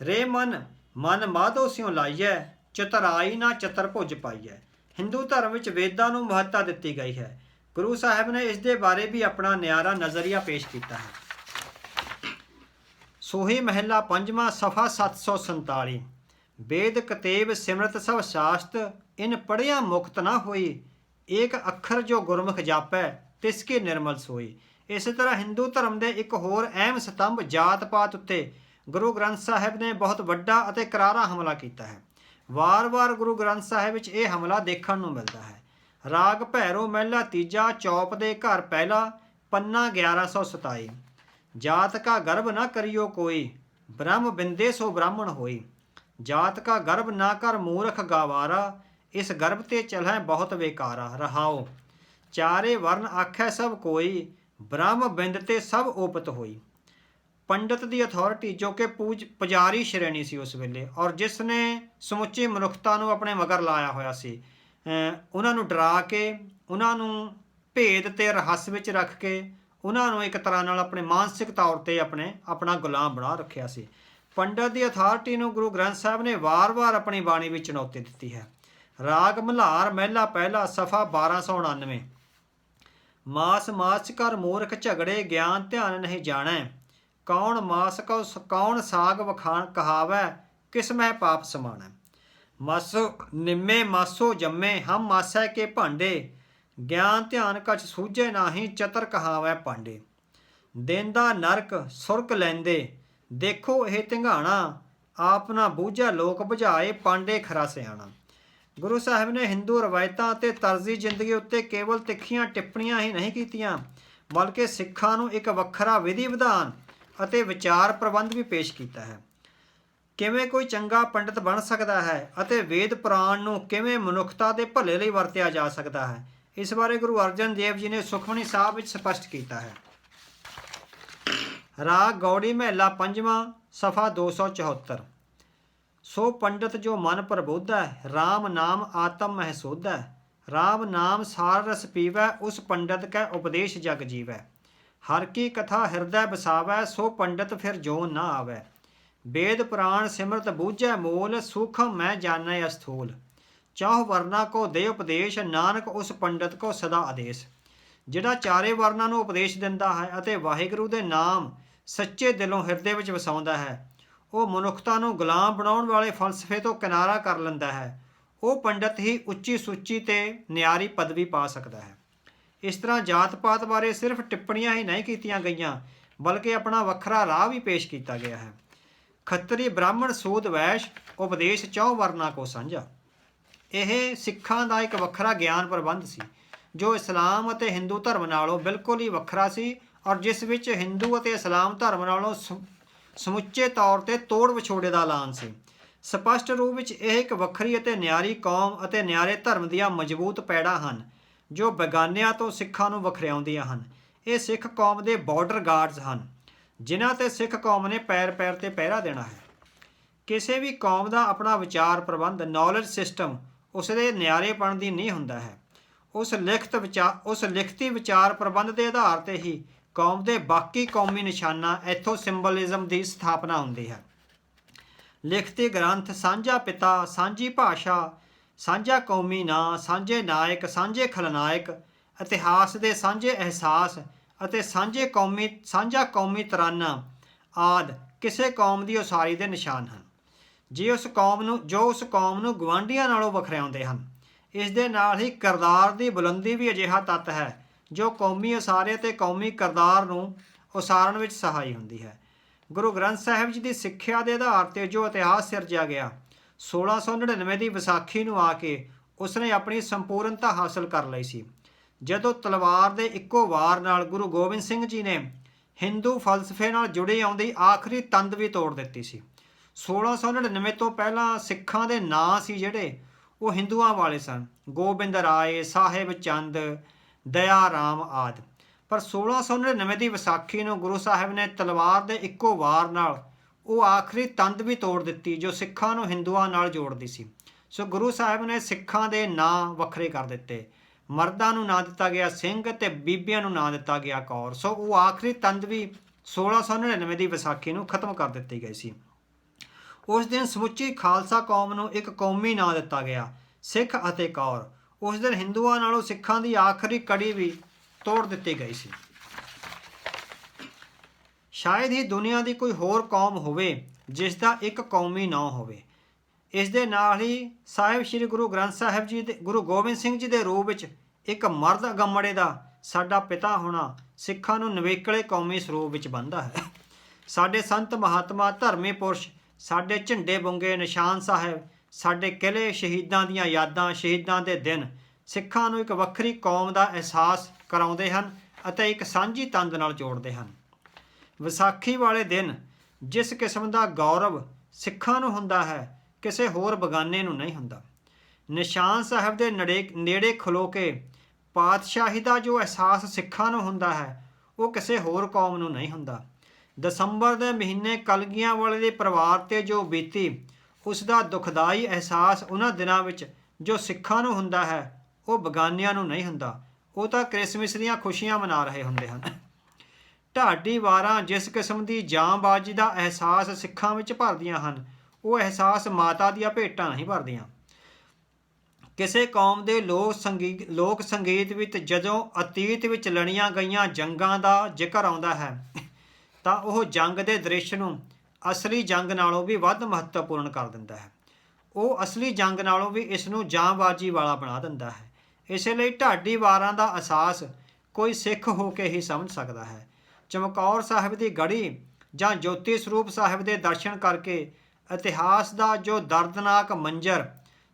ਰੇ ਮਨ ਮਨ ਮਾਧੋ ਸਿਉ ਲਾਈਐ, ਚਤੁਰਾਈ ਨਾ ਚਤਰ ਭੁਜ ਪਾਈਐ। ਹਿੰਦੂ ਧਰਮ ਵਿੱਚ ਵੇਦਾਂ ਨੂੰ ਮਹੱਤਤਾ ਦਿੱਤੀ ਗਈ ਹੈ। ਗੁਰੂ ਸਾਹਿਬ ਨੇ ਇਸ ਦੇ ਬਾਰੇ ਵੀ ਆਪਣਾ ਨਿਆਰਾ ਨਜ਼ਰੀਆ ਪੇਸ਼ ਕੀਤਾ ਹੈ। ਸੋਹੀ ਮਹਿਲਾ ਪੰਜਵਾਂ, ਸਫਾ 747। वेद कतेब सिमरत सब शास्त्र, इन पढ़िया मुक्त ना होई, एक अखर जो गुरमुख जापै तिसकी निर्मल सोई। इस तरह हिंदू धर्म के एक होर अहम स्तंभ जात पात उत्ते गुरु ग्रंथ साहिब ने बहुत वड्डा अते करारा हमला किया है। वार वार गुरु ग्रंथ साहिब विच यह हमला देखण नूं मिलदा है। राग भैरो महला तीजा, चौप दे घर पहला, पन्ना 1127। जात का गर्भ न करियो कोई, ब्रह्म बिंदे सो ब्राह्मण होई। जात का गर्भ ना कर मूर्ख गवारा, इस गर्भ ते चलह बहुत बेकारा। रहाओ चारे वर्ण आखै सब कोई, ब्रह्म बिंद ते सब ओपत होई। पंडित ਦੀ ਅਥਾਰਟੀ ਜੋ ਕਿ ਪੁਜਾਰੀ ਸ਼੍ਰੇਣੀ ਸੀ ਉਸ ਵੇਲੇ, ਔਰ ਜਿਸ ਨੇ ਸਮੁੱਚੀ ਮਨੁੱਖਤਾ ਨੂੰ ਆਪਣੇ ਮਗਰ ਲਾਇਆ ਹੋਇਆ ਸੀ, ਉਹਨਾਂ ਨੂੰ ਡਰਾ ਕੇ, ਉਹਨਾਂ ਨੂੰ ਭੇਦ ਤੇ ਰਹੱਸ ਵਿੱਚ ਰੱਖ ਕੇ, ਉਹਨਾਂ ਨੂੰ ਇੱਕ ਤਰ੍ਹਾਂ ਨਾਲ ਆਪਣੇ ਮਾਨਸਿਕ ਤੌਰ ਤੇ ਆਪਣਾ ਗੁਲਾਮ ਬਣਾ ਰੱਖਿਆ ਸੀ। ਪੰਡਤ ਦੀ ਅਥਾਰਟੀ ਨੂੰ ਗੁਰੂ ਗ੍ਰੰਥ ਸਾਹਿਬ ਨੇ ਵਾਰ-ਵਾਰ ਆਪਣੀ ਬਾਣੀ ਵਿੱਚ ਚੁਣੌਤੀ ਦਿੱਤੀ ਹੈ। ਰਾਗ ਮਲ੍ਹਾਰ ਮਹਿਲਾ ਪਹਿਲਾ, ਸਫਾ 1299। ਮਾਸ ਮਾਸ ਕਰ ਮੂਰਖ ਝਗੜੇ, ਗਿਆਨ ਧਿਆਨ ਨਹੀਂ ਜਾਣੈ। ਕੌਣ ਮਾਸ ਕੌਣ ਸਾਗ ਵਖਾਣ ਕਹਾਵੈ, ਕਿਸ ਮਹਿ ਪਾਪ ਸਮਾਣੈ। ਮਾਸੋ ਨਿੰਮੇ ਮਾਸੋ ਜੰਮੇ, ਹਮ ਮਾਸੈ ਕੇ ਭਾਂਡੇ। ਗਿਆਨ ਧਿਆਨ ਕਛ ਸੂਝੇ ਨਾਹੀਂ, ਚਤਰ ਕਹਾਵੈ ਪਾਂਡੇ। ਦਿਨ ਦਾ ਨਰਕ ਸੁਰਕ ਲੈਂਦੇ, ਦੇਖੋ ਇਹ ਧਿੰਗਾਣਾ। ਆਪ ਨਾ ਬੂਝੈ ਲੋਕ ਬੁਝਾਏ, ਪਾਂਡੇ ਖਰਾ ਸਿਆਣਾ। ਗੁਰੂ ਸਾਹਿਬ ਨੇ ਹਿੰਦੂ ਰਵਾਇਤਾਂ ਅਤੇ ਤਰਜ਼ੀ ਜ਼ਿੰਦਗੀ ਉੱਤੇ ਕੇਵਲ ਤਿੱਖੀਆਂ ਟਿੱਪਣੀਆਂ ਹੀ ਨਹੀਂ ਕੀਤੀਆਂ, ਬਲਕਿ ਸਿੱਖਾਂ ਨੂੰ ਇੱਕ ਵੱਖਰਾ ਵਿਧੀ ਵਿਧਾਨ ਅਤੇ ਵਿਚਾਰ ਪ੍ਰਬੰਧ ਵੀ ਪੇਸ਼ ਕੀਤਾ ਹੈ। ਕਿਵੇਂ ਕੋਈ ਚੰਗਾ ਪੰਡਿਤ ਬਣ ਸਕਦਾ ਹੈ ਅਤੇ ਵੇਦ ਪੁਰਾਣ ਨੂੰ ਕਿਵੇਂ ਮਨੁੱਖਤਾ ਦੇ ਭਲੇ ਲਈ ਵਰਤਿਆ ਜਾ ਸਕਦਾ ਹੈ, ਇਸ ਬਾਰੇ ਗੁਰੂ ਅਰਜਨ ਦੇਵ ਜੀ ਨੇ ਸੁਖਮਨੀ ਸਾਹਿਬ ਵਿੱਚ ਸਪਸ਼ਟ ਕੀਤਾ ਹੈ। ਰਾਗ ਗੌੜੀ ਮਹਿਲਾ ਪੰਜਵਾਂ, ਸਫਾ 274। ਸੋ ਪੰਡਿਤ ਜੋ ਮਨ ਪ੍ਰਬੋਧੈ, ਰਾਮ ਨਾਮ ਆਤਮ ਮਹਿ ਸੋਧੈ। ਰਾਮ ਨਾਮ ਸਾਰ ਰਸ ਪੀਵੈ, ਉਸ ਪੰਡਿਤ ਕੈ ਉਪਦੇਸ਼ ਜਗ ਜੀਵੈ। ਹਰ ਕੀ ਕਥਾ ਹਿਰਦੈ ਬਸਾਵੈ, ਸੋ ਪੰਡਿਤ ਫਿਰ ਜੋਨ ਨਾ ਆਵੈ। वेद पुराण सिमरत बूझै मोल, सूखम मैं जानय अस्थूल। चाह वर्ना को दे उपदेश, नानक उस पंडित को सदा आदेश। ਜਿਹੜਾ ਚਾਰੇ ਵਰਨਾਂ ਨੂੰ ਉਪਦੇਸ਼ ਦਿੰਦਾ ਹੈ ਅਤੇ ਵਾਹਿਗੁਰੂ ਦੇ ਨਾਮ ਸੱਚੇ ਦਿਲੋਂ ਹਿਰਦੇ ਵਿੱਚ ਵਸਾਉਂਦਾ ਹੈ, ਉਹ ਮਨੁੱਖਤਾ ਨੂੰ ਗੁਲਾਮ ਬਣਾਉਣ ਵਾਲੇ ਫਲਸਫੇ ਤੋਂ ਕਿਨਾਰਾ ਕਰ ਲੈਂਦਾ ਹੈ। ਉਹ ਪੰਡਿਤ ਹੀ ਉੱਚੀ ਸੁੱਚੀ ਤੇ ਨਿਆਰੀ ਪਦਵੀ ਪਾ ਸਕਦਾ ਹੈ। ਇਸ ਤਰ੍ਹਾਂ ਜਾਤ ਪਾਤ ਬਾਰੇ ਸਿਰਫ ਟਿੱਪਣੀਆਂ ਹੀ ਨਹੀਂ ਕੀਤੀਆਂ ਗਈਆਂ, ਬਲਕਿ ਆਪਣਾ ਵੱਖਰਾ ਰਾਹ ਵੀ ਪੇਸ਼ ਕੀਤਾ ਗਿਆ ਹੈ। ਖੱਤਰੀ ਬ੍ਰਾਹਮਣ ਸੂਦ ਵੈਸ਼, ਉਪਦੇਸ਼ ਚੌ ਵਰਨਾ ਕੋ ਸਾਂਝਾ। ਇਹ ਸਿੱਖਾਂ ਦਾ ਇੱਕ ਵੱਖਰਾ ਗਿਆਨ ਪ੍ਰਬੰਧ ਸੀ, ਜੋ ਇਸਲਾਮ ਅਤੇ ਹਿੰਦੂ ਧਰਮ ਨਾਲੋਂ ਬਿਲਕੁਲ ਹੀ ਵੱਖਰਾ ਸੀ, ਔਰ ਜਿਸ ਵਿੱਚ ਹਿੰਦੂ ਅਤੇ ਇਸਲਾਮ ਧਰਮ ਨਾਲੋਂ ਸਮੁੱਚੇ ਤੌਰ 'ਤੇ ਤੋੜ ਵਿਛੋੜੇ ਦਾ ਐਲਾਨ ਸੀ। ਸਪਸ਼ਟ ਰੂਪ ਵਿੱਚ ਇਹ ਇੱਕ ਵੱਖਰੀ ਅਤੇ ਨਿਆਰੀ ਕੌਮ ਅਤੇ ਨਿਆਰੇ ਧਰਮ ਦੀਆਂ ਮਜ਼ਬੂਤ ਪੈੜਾਂ ਹਨ, ਜੋ ਬੇਗਾਨਿਆਂ ਤੋਂ ਸਿੱਖਾਂ ਨੂੰ ਵੱਖਰਿਆਉਂਦੀਆਂ ਹਨ। ਇਹ ਸਿੱਖ ਕੌਮ ਦੇ ਬਾਰਡਰ ਗਾਰਡਸ ਹਨ, ਜਿਨ੍ਹਾਂ 'ਤੇ ਸਿੱਖ ਕੌਮ ਨੇ ਪੈਰ ਪੈਰ 'ਤੇ ਪਹਿਰਾ ਦੇਣਾ ਹੈ। ਕਿਸੇ ਵੀ ਕੌਮ ਦਾ ਆਪਣਾ ਵਿਚਾਰ ਪ੍ਰਬੰਧ, ਨੌਲੇਜ ਸਿਸਟਮ ਉਸ ਦੇ ਨਿਆਰੇਪਣ ਦੀ ਨੀਂਹ ਹੁੰਦਾ ਹੈ। ਉਸ ਲਿਖਤੀ ਵਿਚਾਰ ਪ੍ਰਬੰਧ ਦੇ ਆਧਾਰ 'ਤੇ ਹੀ ਕੌਮ ਦੇ ਬਾਕੀ ਕੌਮੀ ਨਿਸ਼ਾਨਾਂ ਐਥੋ ਸਿੰਬਲਿਜ਼ਮ ਦੀ ਸਥਾਪਨਾ ਹੁੰਦੀ ਹੈ। ਲਿਖਤੀ ਗ੍ਰੰਥ, ਸਾਂਝਾ ਪਿਤਾ, ਸਾਂਝੀ ਭਾਸ਼ਾ, ਸਾਂਝਾ ਕੌਮੀ ਨਾਂ, ਸਾਂਝੇ ਨਾਇਕ, ਸਾਂਝੇ ਖਲਨਾਇਕ, ਇਤਿਹਾਸ ਦੇ ਸਾਂਝੇ ਅਹਿਸਾਸ ਅਤੇ ਸਾਂਝਾ ਕੌਮੀ ਤਰਾਨਾ ਆਦਿ ਕਿਸੇ ਕੌਮ ਦੀ ਉਸਾਰੀ ਦੇ ਨਿਸ਼ਾਨ ਹਨ, ਜੋ ਉਸ ਕੌਮ ਨੂੰ ਗੁਆਂਢੀਆਂ ਨਾਲੋਂ ਵੱਖਰਿਆਉਂਦੇ ਹਨ। ਇਸ ਦੇ ਨਾਲ ਹੀ ਕਿਰਦਾਰ ਦੀ ਬੁਲੰਦੀ ਵੀ ਅਜਿਹਾ ਤੱਤ ਹੈ ਜੋ ਕੌਮੀ ਉਸਾਰੇ ਅਤੇ ਕੌਮੀ ਕਿਰਦਾਰ ਨੂੰ ਉਸਾਰਨ ਵਿੱਚ ਸਹਾਈ ਹੁੰਦੀ ਹੈ। ਗੁਰੂ ਗ੍ਰੰਥ ਸਾਹਿਬ ਜੀ ਦੀ ਸਿੱਖਿਆ ਦੇ ਆਧਾਰ 'ਤੇ ਜੋ ਇਤਿਹਾਸ ਸਿਰਜਿਆ ਗਿਆ, 1699 ਦੀ ਵਿਸਾਖੀ ਨੂੰ ਆ ਕੇ ਉਸਨੇ ਆਪਣੀ ਸੰਪੂਰਨਤਾ ਹਾਸਲ ਕਰ ਲਈ ਸੀ, ਜਦੋਂ ਤਲਵਾਰ ਦੇ ਇੱਕੋ ਵਾਰ ਨਾਲ ਗੁਰੂ ਗੋਬਿੰਦ ਸਿੰਘ ਜੀ ਨੇ ਹਿੰਦੂ ਫਲਸਫੇ ਨਾਲ ਜੁੜੀ ਆਉਂਦੀ ਆਖਰੀ ਤੰਦ ਵੀ ਤੋੜ ਦਿੱਤੀ ਸੀ। 1699 ਤੋਂ ਪਹਿਲਾਂ ਸਿੱਖਾਂ ਦੇ ਨਾਂ ਸੀ ਜਿਹੜੇ, ਉਹ ਹਿੰਦੂਆਂ ਵਾਲੇ ਸਨ, ਗੋਬਿੰਦ ਰਾਏ, ਸਾਹਿਬ ਚੰਦ, ਦਇਆ ਰਾਮ ਆਦਿ। ਪਰ 1699 ਦੀ ਵਿਸਾਖੀ ਨੂੰ ਗੁਰੂ ਸਾਹਿਬ ਨੇ ਤਲਵਾਰ ਦੇ ਇੱਕੋ ਵਾਰ ਨਾਲ ਉਹ ਆਖਰੀ ਤੰਦ ਵੀ ਤੋੜ ਦਿੱਤੀ ਜੋ ਸਿੱਖਾਂ ਨੂੰ ਹਿੰਦੂਆਂ ਨਾਲ ਜੋੜਦੀ ਸੀ। ਸੋ ਗੁਰੂ ਸਾਹਿਬ ਨੇ ਸਿੱਖਾਂ ਦੇ ਨਾਂ ਵੱਖਰੇ ਕਰ ਦਿੱਤੇ। ਮਰਦਾਂ ਨੂੰ ਨਾਂ ਦਿੱਤਾ ਗਿਆ ਸਿੰਘ ਅਤੇ ਬੀਬੀਆਂ ਨੂੰ ਨਾਂ ਦਿੱਤਾ ਗਿਆ ਕੌਰ। ਸੋ ਉਹ ਆਖਰੀ ਤੰਦ ਵੀ 1699 ਦੀ ਵਿਸਾਖੀ ਨੂੰ ਖਤਮ ਕਰ ਦਿੱਤੀ ਗਈ ਸੀ। ਉਸ ਦਿਨ ਸਮੁੱਚੀ ਖਾਲਸਾ ਕੌਮ ਨੂੰ ਇੱਕ ਕੌਮੀ ਨਾਂ ਦਿੱਤਾ ਗਿਆ, ਸਿੱਖ ਅਤੇ ਕੌਰ। ਉਸ ਦਿਨ ਹਿੰਦੂਆਂ ਨਾਲੋਂ ਸਿੱਖਾਂ ਦੀ ਆਖਰੀ ਕੜੀ ਵੀ ਤੋੜ ਦਿੱਤੀ ਗਈ ਸੀ। ਸ਼ਾਇਦ ਹੀ ਦੁਨੀਆ ਦੀ ਕੋਈ ਹੋਰ ਕੌਮ ਹੋਵੇ ਜਿਸ ਦਾ ਇੱਕ ਕੌਮੀ ਨਾਂ ਹੋਵੇ। ਇਸ ਦੇ ਨਾਲ ਹੀ ਸਾਹਿਬ ਸ੍ਰੀ ਗੁਰੂ ਗ੍ਰੰਥ ਸਾਹਿਬ ਜੀ ਦੇ ਗੁਰੂ ਗੋਬਿੰਦ ਸਿੰਘ ਜੀ ਦੇ ਰੂਪ ਵਿੱਚ ਇੱਕ ਮਰਦ ਅਗੰਮੜੇ ਦਾ ਸਾਡਾ ਪਿਤਾ ਹੋਣਾ ਸਿੱਖਾਂ ਨੂੰ ਨਿਵੇਕਲੇ ਕੌਮੀ ਸਰੂਪ ਵਿੱਚ ਬੰਨ੍ਹਦਾ ਹੈ। ਸਾਡੇ ਸੰਤ ਮਹਾਤਮਾ ਧਰਮੀ ਪੁਰਸ਼, ਸਾਡੇ ਝੰਡੇ ਬੁੰਗੇ ਨਿਸ਼ਾਨ ਸਾਹਿਬ, ਸਾਡੇ ਕਿਲ੍ਹੇ, ਸ਼ਹੀਦਾਂ ਦੀਆਂ ਯਾਦਾਂ, ਸ਼ਹੀਦਾਂ ਦੇ ਦਿਨ ਸਿੱਖਾਂ ਨੂੰ ਇੱਕ ਵੱਖਰੀ ਕੌਮ ਦਾ ਅਹਿਸਾਸ ਕਰਾਉਂਦੇ ਹਨ ਅਤੇ ਇੱਕ ਸਾਂਝੀ ਤੰਦ ਨਾਲ ਜੋੜਦੇ ਹਨ। ਵਿਸਾਖੀ ਵਾਲੇ ਦਿਨ ਜਿਸ ਕਿਸਮ ਦਾ ਗੌਰਵ ਸਿੱਖਾਂ ਨੂੰ ਹੁੰਦਾ ਹੈ, ਕਿਸੇ ਹੋਰ ਬਗਾਨੇ ਨੂੰ ਨਹੀਂ ਹੁੰਦਾ। ਨਿਸ਼ਾਨ ਸਾਹਿਬ ਦੇ ਨੇੜੇ ਖਲੋ ਕੇ ਪਾਤਸ਼ਾਹੀ ਦਾ ਜੋ ਅਹਿਸਾਸ ਸਿੱਖਾਂ ਨੂੰ ਹੁੰਦਾ ਹੈ, ਉਹ ਕਿਸੇ ਹੋਰ ਕੌਮ ਨੂੰ ਨਹੀਂ ਹੁੰਦਾ। ਦਸੰਬਰ ਦੇ ਮਹੀਨੇ ਕਲਗੀਆਂ ਵਾਲੇ ਦੇ ਪਰਿਵਾਰ 'ਤੇ ਜੋ ਬੀਤੀ, ਉਸ ਦਾ ਦੁਖਦਾਈ ਅਹਿਸਾਸ ਉਹਨਾਂ ਦਿਨਾਂ ਵਿੱਚ ਜੋ ਸਿੱਖਾਂ ਨੂੰ ਹੁੰਦਾ ਹੈ, ਉਹ ਬਗਾਨਿਆਂ ਨੂੰ ਨਹੀਂ ਹੁੰਦਾ। ਉਹ ਤਾਂ ਕ੍ਰਿਸਮਿਸ ਦੀਆਂ ਖੁਸ਼ੀਆਂ ਮਨਾ ਰਹੇ ਹੁੰਦੇ ਹਨ। ਢਾਡੀ ਵਾਰਾਂ ਜਿਸ ਕਿਸਮ ਦੀ ਜਾਂਬਾਜ਼ੀ ਦਾ ਅਹਿਸਾਸ ਸਿੱਖਾਂ ਵਿੱਚ ਭਰਦੀਆਂ ਹਨ, ਉਹ ਅਹਿਸਾਸ ਮਾਤਾ ਦੀਆਂ ਭੇਟਾਂ ਨਹੀਂ ਭਰਦੀਆਂ। ਕਿਸੇ ਕੌਮ ਦੇ ਲੋਕ ਸੰਗੀਤ ਵਿੱਚ ਜਦੋਂ ਅਤੀਤ ਵਿੱਚ ਲੜੀਆਂ ਗਈਆਂ ਜੰਗਾਂ ਦਾ ਜ਼ਿਕਰ ਆਉਂਦਾ ਹੈ, ਤਾਂ ਉਹ ਜੰਗ ਦੇ ਦ੍ਰਿਸ਼ ਨੂੰ ਅਸਲੀ ਜੰਗ ਨਾਲੋਂ ਵੀ ਵੱਧ ਮਹੱਤਵਪੂਰਨ ਕਰ ਦਿੰਦਾ ਹੈ। ਉਹ ਅਸਲੀ ਜੰਗ ਨਾਲੋਂ ਵੀ ਇਸ ਨੂੰ ਜਾਂਬਾਜ਼ੀ ਵਾਲਾ ਬਣਾ ਦਿੰਦਾ ਹੈ। ਇਸੇ ਲਈ ਢਾਡੀ ਵਾਰਾਂ ਦਾ ਅਹਿਸਾਸ ਕੋਈ ਸਿੱਖ ਹੋ ਕੇ ਹੀ ਸਮਝ ਸਕਦਾ ਹੈ। ਚਮਕੌਰ ਸਾਹਿਬ ਦੀ ਗੜ੍ਹੀ ਜਾਂ ਜੋਤੀ ਸਰੂਪ ਸਾਹਿਬ ਦੇ ਦਰਸ਼ਨ ਕਰਕੇ ਇਤਿਹਾਸ ਦਾ ਜੋ ਦਰਦਨਾਕ ਮੰਜ਼ਰ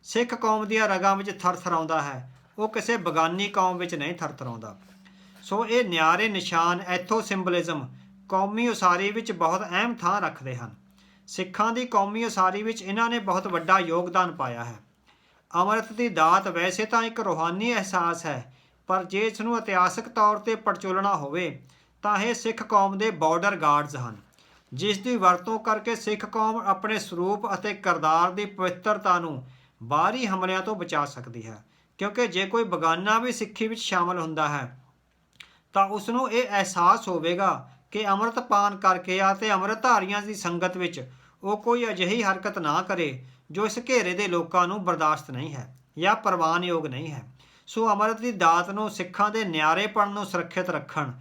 ਸਿੱਖ ਕੌਮ ਦੀਆਂ ਰਗਾਂ ਵਿੱਚ ਥਰਥਰਾਉਂਦਾ ਹੈ, ਉਹ ਕਿਸੇ ਬਗਾਨੀ ਕੌਮ ਵਿੱਚ ਨਹੀਂ ਥਰਥਰਾਉਂਦਾ। ਸੋ ਇਹ ਨਿਆਰੇ ਨਿਸ਼ਾਨ ਐਥੋ ਸਿੰਬਲਿਜ਼ਮ ਕੌਮੀ ਉਸਾਰੀ ਵਿੱਚ ਬਹੁਤ ਅਹਿਮ ਥਾਂ ਰੱਖਦੇ ਹਨ। ਸਿੱਖਾਂ ਦੀ ਕੌਮੀ ਉਸਾਰੀ ਵਿੱਚ ਇਹਨਾਂ ਨੇ ਬਹੁਤ ਵੱਡਾ ਯੋਗਦਾਨ ਪਾਇਆ ਹੈ। ਅੰਮ੍ਰਿਤ ਦੀ ਦਾਤ ਵੈਸੇ ਤਾਂ ਇੱਕ ਰੂਹਾਨੀ ਅਹਿਸਾਸ ਹੈ, ਪਰ ਜੇ ਇਸ ਨੂੰ ਇਤਿਹਾਸਕ ਤੌਰ 'ਤੇ ਪੜਚੋਲਣਾ ਹੋਵੇ ਤਾਂ ਇਹ ਸਿੱਖ ਕੌਮ ਦੇ ਬਾਰਡਰ ਗਾਰਡਜ਼ ਹਨ, ਜਿਸ ਦੀ ਵਰਤੋਂ ਕਰਕੇ ਸਿੱਖ ਕੌਮ ਆਪਣੇ ਸਰੂਪ ਅਤੇ ਕਿਰਦਾਰ ਦੀ ਪਵਿੱਤਰਤਾ ਨੂੰ ਬਾਹਰੀ ਹਮਲਿਆਂ ਤੋਂ ਬਚਾ ਸਕਦੀ ਹੈ। ਕਿਉਂਕਿ ਜੇ ਕੋਈ ਬਗਾਨਾ ਵੀ ਸਿੱਖੀ ਵਿੱਚ ਸ਼ਾਮਲ ਹੁੰਦਾ ਹੈ ਤਾਂ ਉਸ ਨੂੰ ਇਹ ਅਹਿਸਾਸ ਹੋਵੇਗਾ ਕਿ ਅੰਮ੍ਰਿਤ ਪਾਨ ਕਰਕੇ ਅਤੇ ਅੰਮ੍ਰਿਤਧਾਰੀਆਂ ਦੀ ਸੰਗਤ ਵਿੱਚ ਉਹ ਕੋਈ ਅਜਿਹੀ ਹਰਕਤ ਨਾ ਕਰੇ ਜੋ ਇਸ ਘੇਰੇ ਦੇ ਲੋਕਾਂ ਨੂੰ ਬਰਦਾਸ਼ਤ ਨਹੀਂ ਹੈ ਜਾਂ ਪ੍ਰਵਾਨਯੋਗ ਨਹੀਂ ਹੈ। ਸੋ ਅੰਮ੍ਰਿਤ ਦੀ ਦਾਤ ਨੂੰ ਸਿੱਖਾਂ ਦੇ ਨਿਆਰੇਪਣ ਨੂੰ ਸੁਰੱਖਿਅਤ ਰੱਖਣ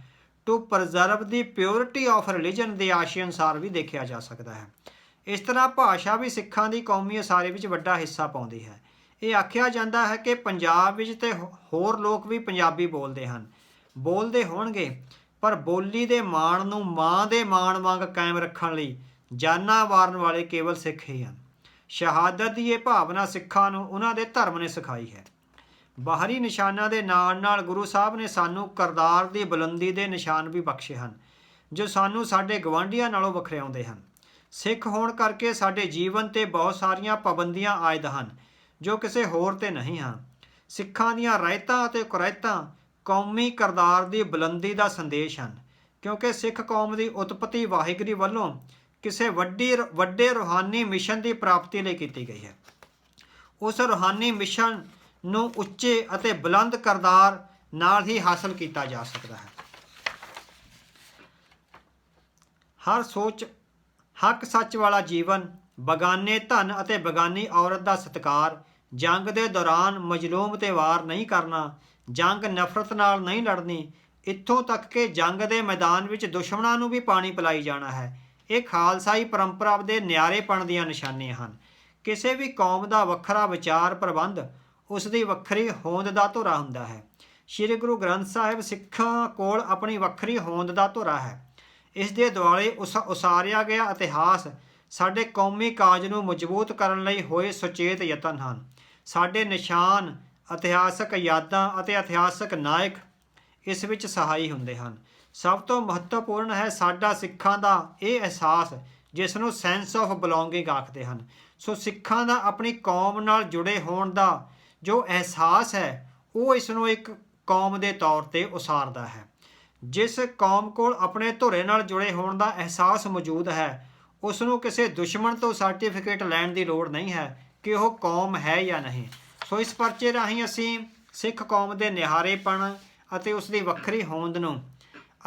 to ਪ੍ਰਜ਼ਰਵ the purity of religion ਦੇ ਆਸ਼ੇ ਅਨੁਸਾਰ ਵੀ ਦੇਖਿਆ ਜਾ ਸਕਦਾ ਹੈ। ਇਸ ਤਰ੍ਹਾਂ ਭਾਸ਼ਾ ਵੀ ਸਿੱਖਾਂ ਦੀ ਕੌਮੀ ਉਸਾਰੀ ਵਿੱਚ ਵੱਡਾ ਹਿੱਸਾ ਪਾਉਂਦੀ ਹੈ। ਇਹ ਆਖਿਆ ਜਾਂਦਾ ਹੈ ਕਿ ਪੰਜਾਬ ਵਿੱਚ ਤੇ ਹੋਰ ਲੋਕ ਵੀ ਪੰਜਾਬੀ ਬੋਲਦੇ ਹੋਣਗੇ, ਪਰ ਬੋਲੀ ਦੇ ਮਾਣ ਨੂੰ ਮਾਂ ਦੇ ਮਾਣ ਵਾਂਗ ਕਾਇਮ ਰੱਖਣ ਲਈ ਜਾਨਾਂ ਵਾਰਨ ਵਾਲੇ ਕੇਵਲ ਸਿੱਖ ਹੀ ਹਨ। ਸ਼ਹਾਦਤ ਦੀ ਇਹ ਭਾਵਨਾ ਸਿੱਖਾਂ ਨੂੰ ਉਹਨਾਂ ਦੇ ਧਰਮ ਨੇ ਸਿਖਾਈ ਹੈ। ਬਾਹਰੀ ਨਿਸ਼ਾਨਾਂ ਦੇ ਨਾਲ ਨਾਲ ਗੁਰੂ ਸਾਹਿਬ ਨੇ ਸਾਨੂੰ ਕਿਰਦਾਰ ਦੀ ਬੁਲੰਦੀ ਦੇ ਨਿਸ਼ਾਨ ਵੀ ਬਖਸ਼ੇ ਹਨ, ਜੋ ਸਾਨੂੰ ਸਾਡੇ ਗਵਾਂਢੀਆਂ ਨਾਲੋਂ ਵੱਖਰਿਆਉਂਦੇ ਹਨ। ਸਿੱਖ ਹੋਣ ਕਰਕੇ ਸਾਡੇ ਜੀਵਨ 'ਤੇ ਬਹੁਤ ਸਾਰੀਆਂ ਪਾਬੰਦੀਆਂ ਆਇਦ ਹਨ, ਜੋ ਕਿਸੇ ਹੋਰ 'ਤੇ ਨਹੀਂ ਹਨ। ਸਿੱਖਾਂ ਦੀਆਂ ਰਾਇਤਾਂ ਅਤੇ ਕੁਰੈਤਾਂ ਕੌਮੀ ਕਿਰਦਾਰ ਦੀ ਬੁਲੰਦੀ ਦਾ ਸੰਦੇਸ਼ ਹਨ, ਕਿਉਂਕਿ ਸਿੱਖ ਕੌਮ ਦੀ ਉਤਪਤੀ ਵਾਹਿਗੁਰੂ ਵੱਲੋਂ ਕਿਸੇ ਵੱਡੇ ਰੂਹਾਨੀ ਮਿਸ਼ਨ ਦੀ ਪ੍ਰਾਪਤੀ ਲਈ ਕੀਤੀ ਗਈ ਹੈ। ਉਸ ਰੂਹਾਨੀ ਮਿਸ਼ਨ ਨੂੰ ਉੱਚੇ ਅਤੇ ਬੁਲੰਦ ਕਿਰਦਾਰ ਨਾਲ ਹੀ ਹਾਸਲ ਕੀਤਾ ਜਾ ਸਕਦਾ ਹੈ। ਹਰ ਸੋਚ ਹੱਕ ਸੱਚ ਵਾਲਾ ਜੀਵਨ, ਬਗਾਨੇ ਧਨ ਅਤੇ ਬਗਾਨੀ ਔਰਤ ਦਾ ਸਤਿਕਾਰ, ਜੰਗ ਦੇ ਦੌਰਾਨ ਮਜ਼ਲੂਮ 'ਤੇ ਵਾਰ ਨਹੀਂ ਕਰਨਾ, ਜੰਗ ਨਫ਼ਰਤ ਨਾਲ ਨਹੀਂ ਲੜਨੀ, ਇੱਥੋਂ ਤੱਕ ਕਿ ਜੰਗ ਦੇ ਮੈਦਾਨ ਵਿੱਚ ਦੁਸ਼ਮਣਾਂ ਨੂੰ ਵੀ ਪਾਣੀ ਪਿਲਾਈ ਜਾਣਾ ਹੈ, ਇਹ ਖਾਲਸਾਈ ਪਰੰਪਰਾ ਦੇ ਨਿਆਰੇਪਣ ਦੀਆਂ ਨਿਸ਼ਾਨੀਆਂ ਹਨ। ਕਿਸੇ ਵੀ ਕੌਮ ਦਾ ਵੱਖਰਾ ਵਿਚਾਰ ਪ੍ਰਬੰਧ ਉਸ ਦੀ ਵੱਖਰੀ ਹੋਂਦ ਦਾ ਧੁਰਾ ਹੁੰਦਾ ਹੈ। ਸ੍ਰੀ ਗੁਰੂ ਗ੍ਰੰਥ ਸਾਹਿਬ ਸਿੱਖਾਂ ਕੋਲ ਆਪਣੀ ਵੱਖਰੀ ਹੋਂਦ ਦਾ ਧੁਰਾ ਹੈ। ਇਸ ਦੇ ਦੁਆਲੇ ਉਸਾਰਿਆ ਗਿਆ ਇਤਿਹਾਸ ਸਾਡੇ ਕੌਮੀ ਕਾਜ ਨੂੰ ਮਜ਼ਬੂਤ ਕਰਨ ਲਈ ਹੋਏ ਸੁਚੇਤ ਯਤਨ ਹਨ। ਸਾਡੇ ਨਿਸ਼ਾਨ, ਇਤਿਹਾਸਕ ਯਾਦਾਂ ਅਤੇ ਇਤਿਹਾਸਕ ਨਾਇਕ ਇਸ ਵਿੱਚ ਸਹਾਈ ਹੁੰਦੇ ਹਨ। ਸਭ ਤੋਂ ਮਹੱਤਵਪੂਰਨ ਹੈ ਸਾਡਾ ਸਿੱਖਾਂ ਦਾ ਇਹ ਅਹਿਸਾਸ, ਜਿਸ ਨੂੰ ਸੈਂਸ ਆਫ ਬਿਲੋਂਗਿੰਗ ਆਖਦੇ ਹਨ। ਸੋ ਸਿੱਖਾਂ ਦਾ ਆਪਣੀ ਕੌਮ ਨਾਲ ਜੁੜੇ ਹੋਣ ਦਾ ਜੋ ਅਹਿਸਾਸ ਹੈ, ਉਹ ਇਸ ਨੂੰ ਇੱਕ ਕੌਮ ਦੇ ਤੌਰ 'ਤੇ ਉਸਾਰਦਾ ਹੈ। ਜਿਸ ਕੌਮ ਕੋਲ ਆਪਣੇ ਧੁਰੇ ਨਾਲ ਜੁੜੇ ਹੋਣ ਦਾ ਅਹਿਸਾਸ ਮੌਜੂਦ ਹੈ, ਉਸ ਨੂੰ ਕਿਸੇ ਦੁਸ਼ਮਣ ਤੋਂ ਸਰਟੀਫਿਕੇਟ ਲੈਣ ਦੀ ਲੋੜ ਨਹੀਂ ਹੈ ਕਿ ਉਹ ਕੌਮ ਹੈ ਜਾਂ ਨਹੀਂ। ਸੋ ਇਸ ਪਰਚੇ ਰਾਹੀਂ ਅਸੀਂ ਸਿੱਖ ਕੌਮ ਦੇ ਨਿਹਾਰੇਪਣ ਅਤੇ ਉਸ ਦੀ ਵੱਖਰੀ ਹੋਂਦ ਨੂੰ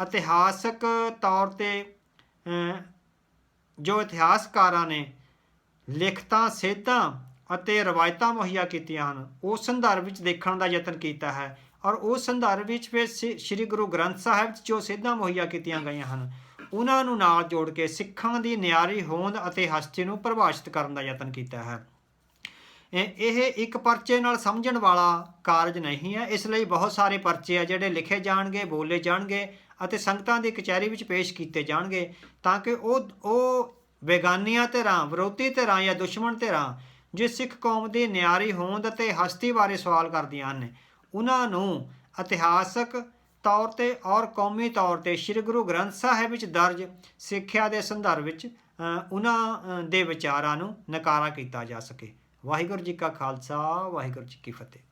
ਇਤਿਹਾਸਕ ਤੌਰ 'ਤੇ ਜੋ ਇਤਿਹਾਸਕਾਰਾਂ ਨੇ ਲਿਖਤਾਂ, ਸੇਧਾਂ ਅਤੇ ਰਵਾਇਤਾਂ ਮੁਹੱਈਆ ਕੀਤੀਆਂ ਹਨ, ਉਸ ਸੰਦਰਭ ਵਿੱਚ ਦੇਖਣ ਦਾ ਯਤਨ ਕੀਤਾ ਹੈ। ਔਰ ਉਸ ਸੰਦਰਭ ਵਿੱਚ ਫਿਰ ਸ੍ਰੀ ਗੁਰੂ ਗ੍ਰੰਥ ਸਾਹਿਬ 'ਚ ਜੋ ਸੇਧਾਂ ਮੁਹੱਈਆ ਕੀਤੀਆਂ ਗਈਆਂ ਹਨ, ਉਹਨਾਂ ਨੂੰ ਨਾਲ ਜੋੜ ਕੇ ਸਿੱਖਾਂ ਦੀ ਨਿਆਰੀ ਹੋਂਦ ਅਤੇ ਹਸਤੀ ਨੂੰ ਪਰਿਭਾਸ਼ਿਤ ਕਰਨ ਦਾ ਯਤਨ ਕੀਤਾ ਹੈ। ਇਹ ਇੱਕ ਪਰਚੇ ਨਾਲ ਸਮਝਣ ਵਾਲਾ ਕਾਰਜ ਨਹੀਂ ਹੈ। ਇਸ ਲਈ ਬਹੁਤ ਸਾਰੇ ਪਰਚੇ ਆ ਜਿਹੜੇ ਲਿਖੇ ਜਾਣਗੇ, ਬੋਲੇ ਜਾਣਗੇ ਅਤੇ ਸੰਗਤਾਂ ਦੀ ਕਚਹਿਰੀ ਵਿੱਚ ਪੇਸ਼ ਕੀਤੇ ਜਾਣਗੇ, ਤਾਂ ਕਿ ਉਹ ਬੇਗਾਨੀਆਂ ਧਿਰਾਂ, ਵਿਰੋਧੀ ਧਿਰਾਂ ਜਾਂ ਦੁਸ਼ਮਣ ਧਿਰਾਂ ਜੋ ਸਿੱਖ ਕੌਮ ਦੀ ਨਿਆਰੀ ਹੋਂਦ ਅਤੇ ਹਸਤੀ ਬਾਰੇ ਸਵਾਲ ਕਰਦੀਆਂ ਹਨ, ਉਹਨਾਂ ਨੂੰ ਇਤਿਹਾਸਕ ਤੌਰ 'ਤੇ ਔਰ ਕੌਮੀ ਤੌਰ 'ਤੇ ਸ੍ਰੀ ਗੁਰੂ ਗ੍ਰੰਥ ਸਾਹਿਬ ਵਿੱਚ ਦਰਜ ਸਿੱਖਿਆ ਦੇ ਸੰਦਰਭ ਵਿੱਚ ਉਹਨਾਂ ਦੇ ਵਿਚਾਰਾਂ ਨੂੰ ਨਕਾਰਾ ਕੀਤਾ ਜਾ ਸਕੇ। ਵਾਹਿਗੁਰੂ ਜੀ ਕਾ ਖਾਲਸਾ, ਵਾਹਿਗੁਰੂ ਜੀ ਕੀ ਫਤਿਹ।